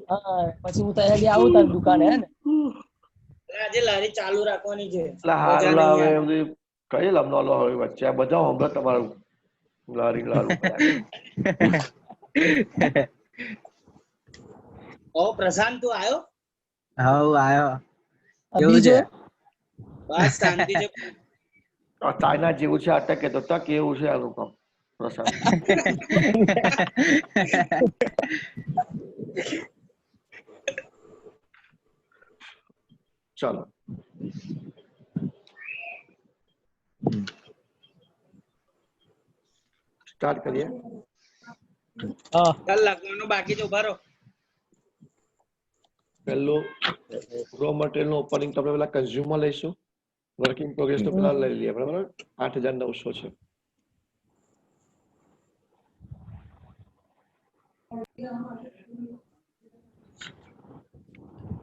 B: હા પછી હું તૈયારી આવું તારી દુકાને હે ને.
E: આજે લારી ચાલુ રાખવાની છે.
A: એટલે હારું લાવે બધી કઈ લમનો હોય વચ્ચે આ બધા હોમવર્ક તમારું લારી લારું.
E: ઓ પ્રશાંત તું આવ્યો?
B: હા આયો. કેવું છે?
E: બસ શાંતિ છે.
A: ચાઇના જેવું છે અટકે તો તક એવું છે આનું કામ પ્રશાંત. ચાલો સ્ટાર્ટ કરીએ.
B: હા
E: કાલ લખવાનું બાકી છે ઉભા રહો.
A: પહેલું રો મટીરિયલ નું ઓપનિંગ તો આપણે પેલા કન્ઝ્યુમર લઈશું. વર્કિંગ પ્રોગ્રેસ તો પેલા લઈ લઈએ બરાબર. 8,900 છે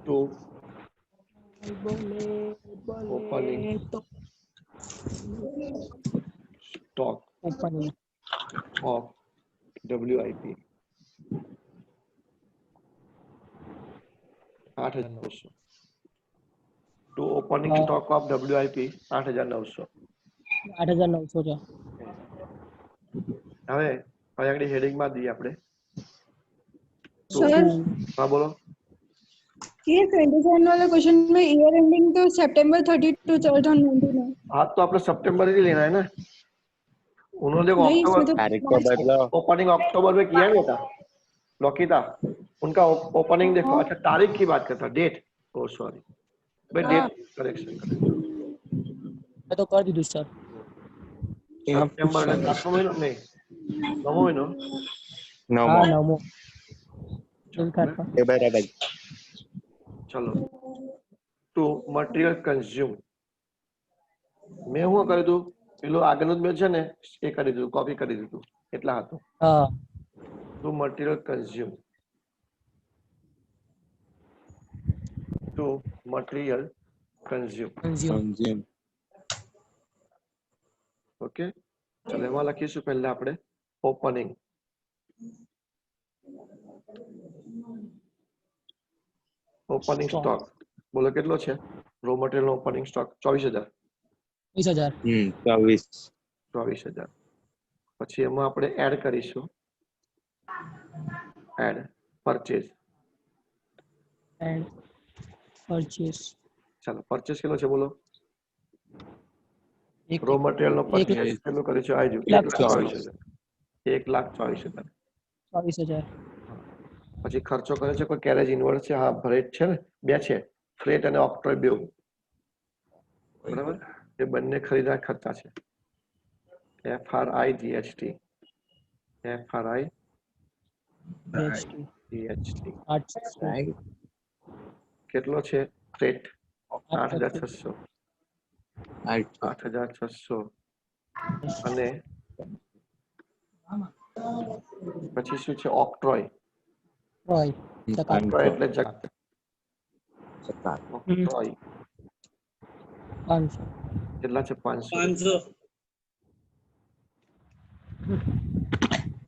A: Two,
B: બોલે
A: Opening.
B: બોલે તો
A: stock
B: opening
A: of WIP 8,900. To opening stock of WIP 8,900.
B: 8,900 છે.
A: હવે કઈ આગળ હેડિંગ માં દઈએ આપણે.
D: सर
A: હા બોલો.
D: ये 27 वाला क्वेश्चन में ईयर एंडिंग तो सितंबर 30 2019 है।
A: हाँ तो आपने सितंबर ही लेना है ना. उन्होंने
D: नहीं इसमें तो
C: तारीख को बदलो.
A: ओपनिंग अक्टूबर में किया नहीं था लोकिता. उनका ओपनिंग देखो. अच्छा तारीख की बात करता, डेट. ओ सॉरी भाई, डेट करेक्शन
B: મેં તો કરી દીધું સર.
A: સપ્ટેમ્બર એટલે 7મો મહિનો નહીં 9મો મહિનો.
B: હા
C: 9મો.
B: 9મો.
C: એ બરાબર.
A: ચલો ટુ મટીરિયલ કન્ઝ્યુમ. મેં શું કર્યું હતું, પેલું આગળનું મેં છે ને એ કરી દીધું, કોપી કરી દીધું એટલા હતું.
B: હા
A: to material consume, to material consume.
B: Consume.
A: Okay ચાલો એમાં લખીશું પહેલા આપણે ઓપનિંગ. ઓપનિંગ સ્ટોક બોલો કેટલો છે? રો મટીરિયલ નો ઓપનિંગ સ્ટોક 24,000.
B: 20,000.
A: 24,000. પછી એમાં આપણે એડ કરીશું, એડ પરચેઝ.
B: એન્ડ પરચેસ
A: ચાલો પરચેઝ કેટલો છે બોલો?
B: એક
A: રો મટીરિયલ નો પરચેઝ
B: લાખ.
A: કેટલો કરીશું? આવી
B: લાખ
A: 1,24,000. 1,24,000.
B: 24,000.
A: પછી ખર્ચો કરે છે કોઈ કેરેજ ઇનવર્સ છે? હા ફ્રેટ છે ને, બે છે, ફ્રેટ અને ઓક્ટ્રોય બે. બરાબર, એ બંને ખરીદના ખર્ચા છે. FRIGHT,
B: GST.
A: FRIGHT.
B: 8,600.
A: કેટલો છે ફ્રેટ? 8,600. 8,600. અને પછી શું છે? ઓક્ટ્રોય.
B: હોય
A: ઓક્ટ્રોય એટલે જગત. ઓક્ટ્રોય
B: 500.
A: કેટલા છે? 500.
E: 500.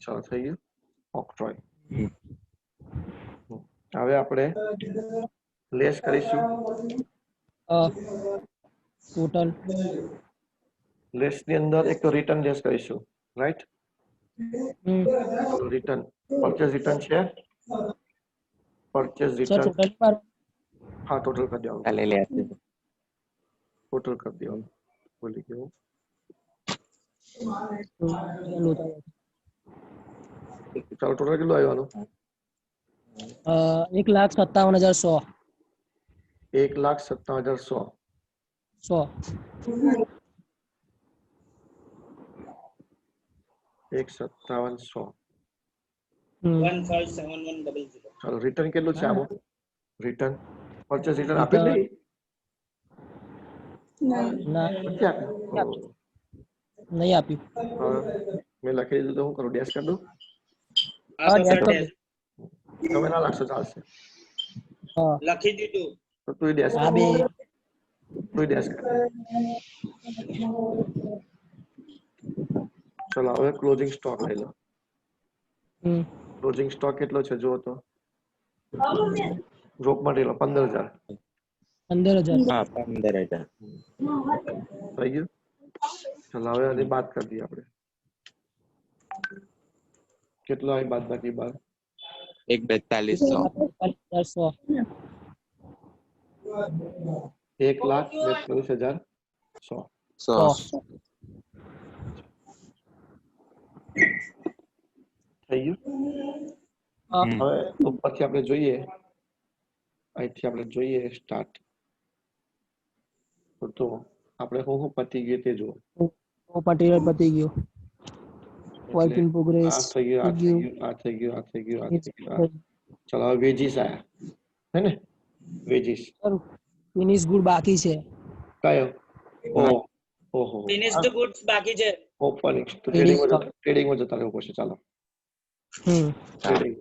A: ચાલો થઈ ગયું ઓક્ટ્રોય. હવે આપણે લેસ કરીશું.
B: ટોટલ
A: લેસ ની અંદર એક તો રિટર્ન લેસ કરીશું, રાઈટ? રિટર્ન, પરચેઝ રિટર્ન છે. પરચેઝ
B: સર
A: રિટર્ન
B: ટોટલ પર
A: હા ટોટલ કરી દેવાનું.
C: કાલે લે આવશે.
A: ટોટલ કરી દેવાનું, ભૂલી ગયો. ચાલો ટોટલ કેટલું આવ્યું?
B: 1,57,100.
A: 1,57,100. 1,57,100.
E: 157100.
A: ચાલો રિટર્ન કેટલું છે આમાં? રિટર્ન પરચેઝ રિટર્ન આપી દઈ.
B: ના
A: નથી આપ્યું.
B: નહીં આપ્યું.
A: મેં લખી દીધું તો હું કરું? ડેશ કરી દઉં?
E: હા તો સર
B: ડેશ.
A: તમે ના લાગશો, ચાલશે.
B: હા
E: લખી દીધું.
A: તો તું ડેશ
B: આ બે
A: તું ડેશ કર. ચલો હવે ક્લોઝિંગ સ્ટોક લઈ લો. ક્લોઝિંગ સ્ટોક કેટલો છે જુઓ તો. રોક મટીરિયલ 15,000.
B: 15,000.
C: હા 15,000.
A: થઈ ગયું. ચલો હવે આની બાદ કરી દઈએ આપણે. કેટલો આવી બાદ બાકી?
C: 1,42,100.
A: 1,42,100.
C: 100.
A: થઈ ગયું. હવે ઉપરથી આપણે જોઈએ, અહીંથી આપણે જોઈએ સ્ટાર્ટ. તો આપણે હું પતી ગયું તે જુઓ.
B: મટીરિયલ પતી ગયું. વર્ક ઇન
A: આ
B: પ્રોગ્રેસ
A: થઈ ગયું, આ થઈ ગયું, આ થઈ ગયું, આ થઈ ગયું, આ થઈ ગયું. ચલો હવે વેજીસ આયા હે ને? વેજીસ
B: ફિનિશ ગુડ બાકી છે.
A: કયો? ઓહો
E: ફિનિશ્ડ ગુડ્સ બાકી છે.
A: ઓપનિંગ ટ્રેડિંગમાં જતા રહેવું પડશે. ચાલો ટ્રેડિંગ.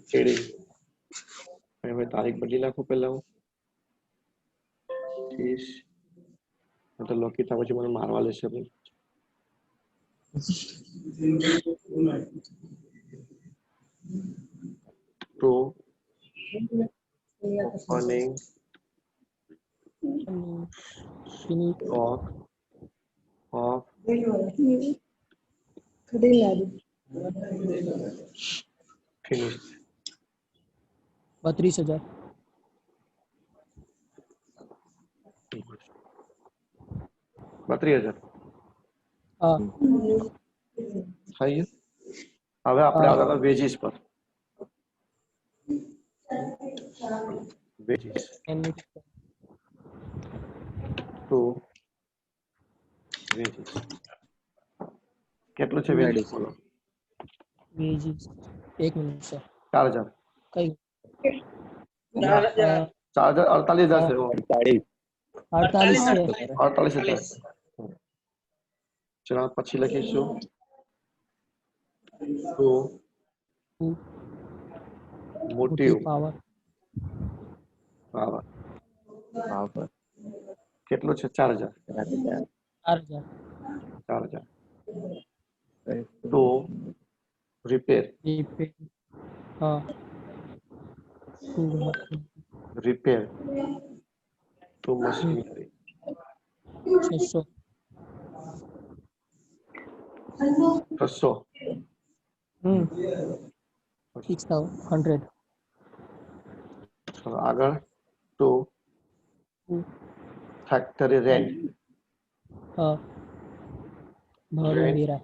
A: ટ્રેડિંગ હવે તારીખ બદલી નાખું પહેલા હું 30 તો લોકિતા પછી મને મારવા લેશે ભાઈ તો opening stock of finished
B: 32,000.
A: 32,000
B: હા
A: થઈ ગયું હવે આપણે આવતા વેજીસ પર વેજીસ તો વેજીસ કેટલું છે વેજીસ બોલો
B: વેજીસ 1 મિનિટ સર
A: 4,000
B: કઈ
A: 4,000 48,000 છે
B: 48 છે
A: 48,000 ચલો પછી લખીશું તો મોટિવ
B: પાવર
A: પાવર કેટલું છે 4,000
B: 4,000
A: તો રિપેર
B: હા
A: રિપેર to machinery
B: 600 6,100
A: ચલો આગળ તો ફેક્ટરી રેન્ટ
B: હા ભાડું વેરા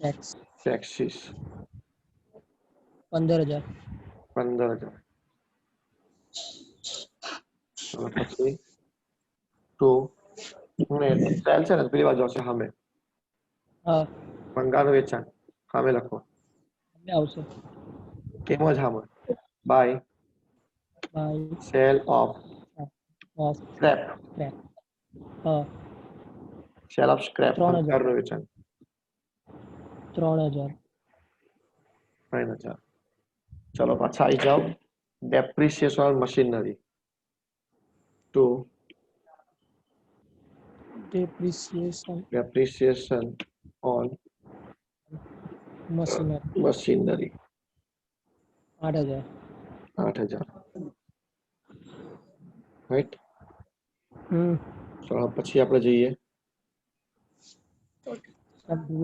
B: ટેક્સ
A: taxes
B: 15,000
A: 15,000 ચલો પછી તો સેલ છે ને પેલી બાજુ આવશે સામે
B: હા
A: ભંગારનું વેચાણ સામે લખો
B: આવશે
A: એમ જ સામે by
B: by
A: sale of
B: of
A: scrap
B: scrap હા
A: સેલ ઓફ સ્ક્રેપ
B: 3,000
A: ભંગારનું વેચાણ
B: 3,000
A: 3,000 ચલો પાછા આવી જાઓ depreciation machinery to
B: depreciation
A: on
B: machinery
A: machinery
B: 8,000
A: 8,000 right ચલો પછી આપણે જઈએ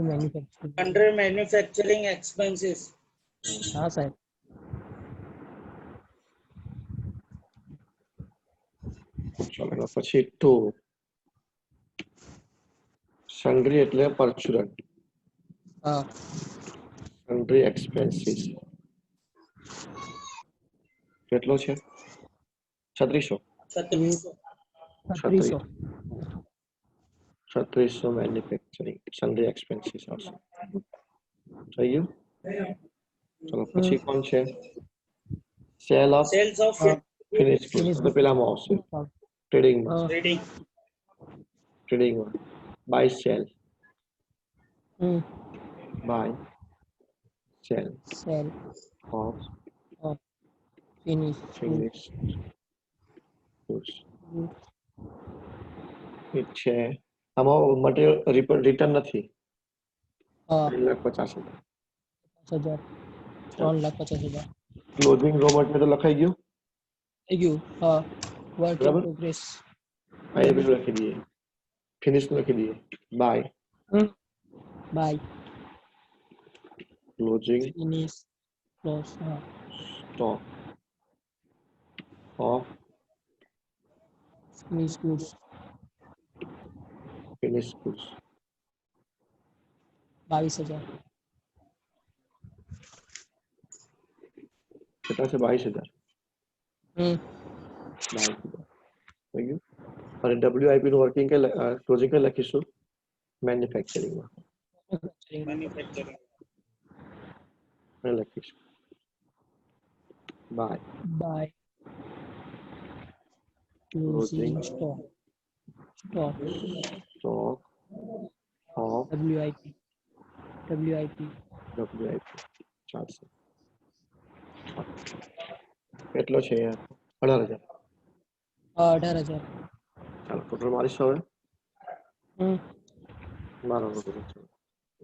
B: manufacturing
E: Under manufacturing expenses.
B: હા સાહેબ
A: ચલો પછી ટુ સન્ડ્રી એટલે પરચુરન
B: હા
A: સન્ડ્રી એક્સપેન્સીસ કેટલો છે 3600
B: 3600
A: 3600 મેન્યુફેક્ચરિંગ સન્ડ્રી એક્સપેન્સીસ આવશે થઈ ગયું ચલો પછી કોણ છે sale of
E: Sales of
A: finish goods તો પેલામાં આવશે ટ્રેડિંગમાં
E: trading.
A: ટ્રેડિંગમાં by sale
B: Hmm.
A: By sale
B: Sell
A: of
B: of finish
A: finish goods ઠીક છે આમાં મટીરિયલ રિટર્ન નથી 3,50,000
B: 5,000 3,50,000
A: ક્લોઝિંગ રો મટીરિયલ તો લખાઈ ગયું
B: થઈ ગયું હા વર્ક ઇન
A: બરાબર
B: પ્રોગ્રેસ
A: આ એ બધું લખી દઈએ ફિનિશ લખી દઈએ by
B: by
A: closing
B: finish close હા
A: stock of
B: finish goods
A: finish goods
B: 22,000
A: કેટલા છે 22,000 22,000 થઈ ગયું અને WIP નું વર્કિંગ કે ક્લોઝિંગ કે લખીશું મેન્યુફેક્ચરિંગમાં
E: Manufacturing.
A: લખીશું by
B: by
A: closing
B: closing stock
A: stock of
B: WIP
A: WIP ચાલશે. કેટલો છે યાર? 18,000.
B: 18,000.
A: ચાલો ટોટલ મારીશ હવે. મારો ટોટલ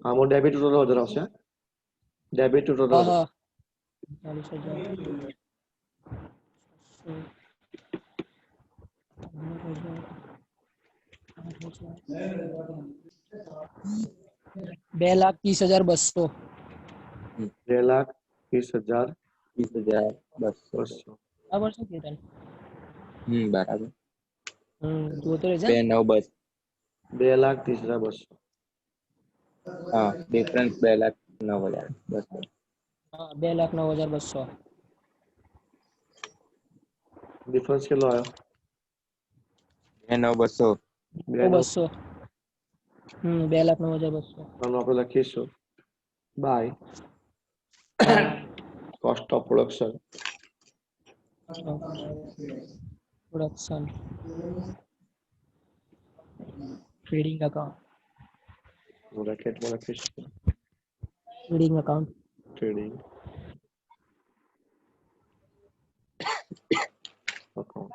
A: આમાં ડેબિટ ટોટલ વધારે આવશે. ડેબિટ ટોટલ
B: હા હા 40,000. 2,30,200.
A: 2,30,200.
C: 20,200.
B: બરાબર છે કેતન?
C: બરાબર.
B: જોતો રહેજે.
C: 2,900.
A: 2,30,200.
C: હા ડિફરન્સ 2,09,200.
B: હા 2,09,200.
A: ડિફરન્સ કેટલો આવ્યો?
C: 2,900.
B: 200. 2,09,200.
A: આનો આપણે લખીશું by cost of production
B: production trading account
A: બ્રેકેટમાં લખીશું
B: trading account
A: trading account.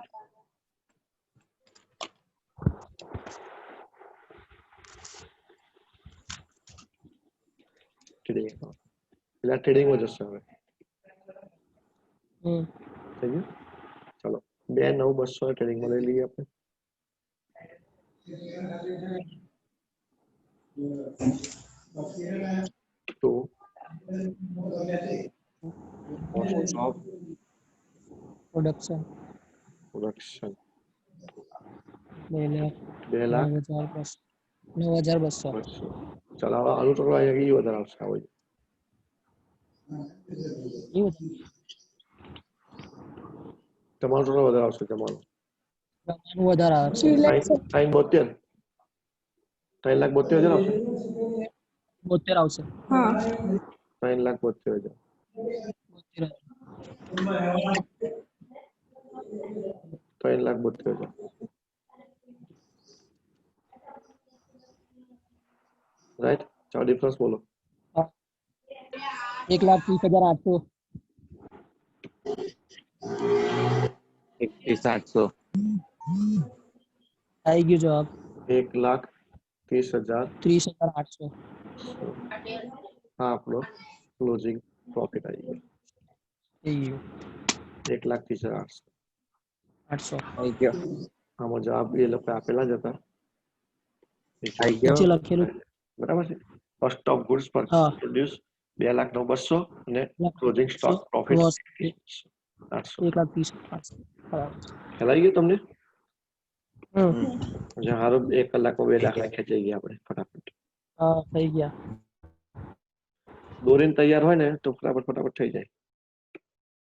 A: Trading account એટલે ટ્રેડિંગમાં જશે હવે. થઈ ગયું? ચાલો 2,900 ટ્રેડિંગમાં લઈ લઈએ આપણે. તો કોસ્ટ ઓફ
B: પ્રોડક્શન
A: પ્રોડક્શન
B: 2,09,200.
A: 2,00,200. ચાલો હવે આનું ટોટલ અહીંયા ઈ વધારે આવશે. આવે તમારું ટોટલ વધારે આવશે. તમારું
B: વધારે આવે છે.
A: 3,72,000 આવશે.
B: 72 આવશે.
D: હા
A: 3,72,000. 3,72,000. રાઈટ. ચાલો ડિફરન્સ બોલો.
B: 1,30,800.
C: 31,700.
B: આવી ગયો જવાબ.
A: 1,30,000.
B: 30,800.
A: હા આપણો ક્લોઝિંગ પ્રોફિટ આવી ગયો.
B: થઈ ગયું
A: 1,30,800.
B: 800.
C: આવી ગયો.
A: આમાં જવાબ એ લોકો આપેલા જ હતા.
C: આવી ગયો.
B: નીચે લખેલું.
A: બરાબર છે. કોસ્ટ ઓફ ગુડ્સ
B: હા.
A: પ્રોડ્યુસ 2,09,200 અને ક્લોઝિંગ સ્ટોક પ્રોફિટ 800.
B: 1,30,800. બરાબર.
A: ખ્યાલ આવી ગયો તમને?
B: હમ
A: હારો 1 કલાકમાં 2 દાખલા ખેંચાઈ ગયા આપણે ફટાફટ.
B: હા થઈ ગયા.
A: દોરીને તૈયાર હોય ને તો ફટાફટ થઈ જાય.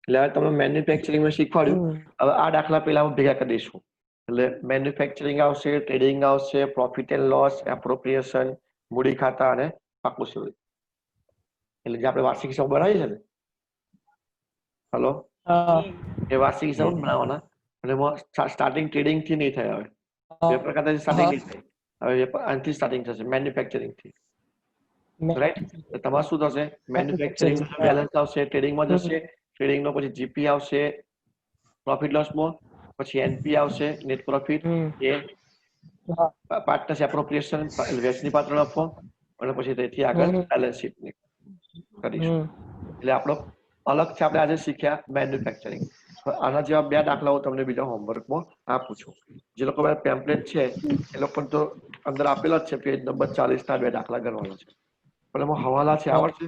A: એટલે હવે તમે મેન્યુફેક્ચરિંગમાં શીખવાડ્યું. હવે આ દાખલા પહેલા હું ભેગા કરી દઈશું. એટલે મેન્યુફેક્ચરિંગ આવશે, ટ્રેડિંગ આવશે, પ્રોફિટ એન્ડ લોસ, એપ્રોપ્રિએશન, મૂડી ખાતા અને પાકું સીવડ. એટલે જે આપણે વાર્ષિક હિસાબ બનાવીએ છે ને, હલો, એ વાર્ષિક હિસાબ બનાવવાના. અને એમાં સ્ટાર્ટિંગ ટ્રેડિંગ થી નહીં થાય. હવે વેપાર ખાતાથી સ્ટાર્ટિંગ નહીં થાય. હવે આનાથી સ્ટાર્ટિંગ થશે મેન્યુફેક્ચરિંગ થી. રાઈટ. તમારે શું થશે? મેન્યુફેક્ચરિંગ બેલેન્સ આવશે, ટ્રેડિંગમાં જશે, ટ્રેડિંગ નો પછી જીપી આવશે, પ્રોફિટ લોસમાં, પછી એનપી આવશે, નેટ પ્રોફિટ, એ પાર્ટનર્સ એપ્રોપ્રિએશન, વેચની પાત્ર નફો, અને પછી તેથી આગળ બેલેન્સ શીટ કરીશું. એટલે આપણો અલગ છે. આપણે આજે શીખ્યા મેન્યુફેક્ચરિંગ. આના જેવા 2 દાખલા હું તમને બીજા હોમવર્કમાં આપું છું. જે લોકો પાસે ટેમ્પલેટ છે એ લોકો તો અંદર આપેલા જ છે. પેજ નંબર 40 ના 2 દાખલા કરવાના છે. પણ એમાં હવાલા છે, આવડશે?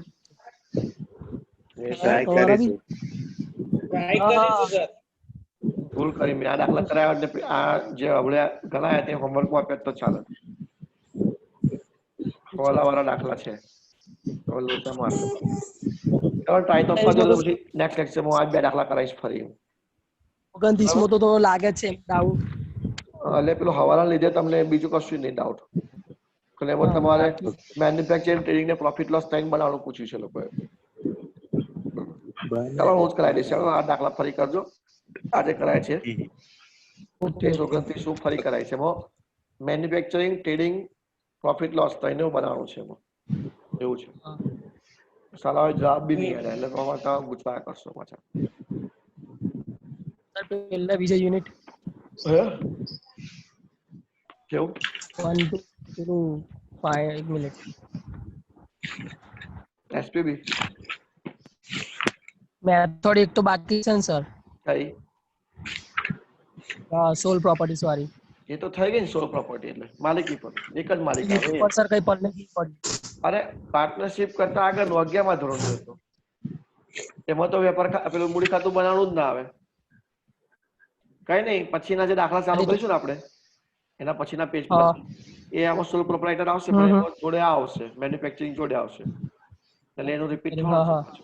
C: ટ્રાય કરીશું.
E: ટ્રાય કરીશું સર.
A: ભૂલ કરી મેં આ દાખલા કરાવ્યા એટલે આ જે હમણે ગણાયા તે હોમવર્કમાં આપ્યા તો ચાલે. હવાલાવાળા દાખલા છે. હવે લોચા મારશો. ચાલો ટ્રાય તો કરજો. પછી નેક્સ્ટ લેક્ચરમાં આ 2 દાખલા કરાવીશ ફરી.
B: 29 માં તો લાગે છે ડાઉટ.
A: એટલે પેલો હવાલા લીધે તમને બીજું કશું નહીં ડાઉટ. એટલે એમાં તમારે મેન્યુફેક્ચરિંગ, ટ્રેડિંગ ને પ્રોફિટ લોસ ટાઈમ બનાવવાનું પૂછ્યું છે લોકોએ. ચાલો હું જ કરાવી દઈશ. ચાલો આ દાખલા ફરી કરજો. આજે કરાય છે 29-29 શું ફરી કરાય છે. એમાં મેન્યુફેક્ચરિંગ, ટ્રેડિંગ, પ્રોફિટ લોસ ત્રણેય બનાવવાનું છે. એમાં એવું છે. સાલા હવે જવાબ બી નહીં યાદ એટલે તો તમે પૂછવા કરશો પાછા.
B: સર પહેલા બીજા યુનિટ
A: હે કેવું
B: 1 2 પેલું 5 1 મિનિટ
A: એસપીબી
B: મેથડ એક તો બાકી છે ને સર
A: કઈ
B: સોલ પ્રોપર્ટીઝ વાળી
A: એ તો થઈ ગઈ ને સોલ પ્રોપર્ટી એટલે માલિકી પર એક જ માલિક આવે.
B: પર સર કઈ પડને પડી
A: અરે પાર્ટનરશિપ કરતા આગળ 11માં ધોરણ હતો એમાં તો વેપાર પેલું મૂડી ખાતું બનાવવાનું જ ના આવે. કઈ નહીં પછીના જે દાખલા ચાલુ કરીશું ને આપણે એના પછીના પેજ પર એ આમાં સોલ પ્રોપ્રાઇટર આવશે પણ એમાં જોડે આ આવશે મેન્યુફેક્ચરિંગ જોડે આવશે એટલે એનું રિપીટ થવાનું છે.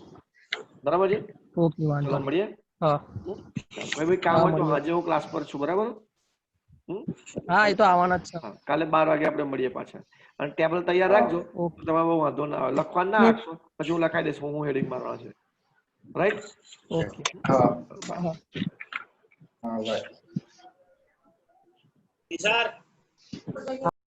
A: બરાબર છે
B: ઓકે વાંધો
A: ચલો મળીએ.
B: હા
A: ભાઈ કામ હોય તો આજે હું ક્લાસ પર છું બરાબર.
B: હા એ તો આવવાના જ છે.
A: હા કાલે 12 વાગે આપણે મળીએ પાછા અને ટેબલ તૈયાર રાખજો તમારે બહુ વાંધો ના આવે લખવાનું ના રાખશો પછી હું લખાઈ દઈશ હું હેડિંગ મારવાનો છે રાઈટ.
B: ઓકે
C: હા
B: હા
C: હા ભાઈ
E: સર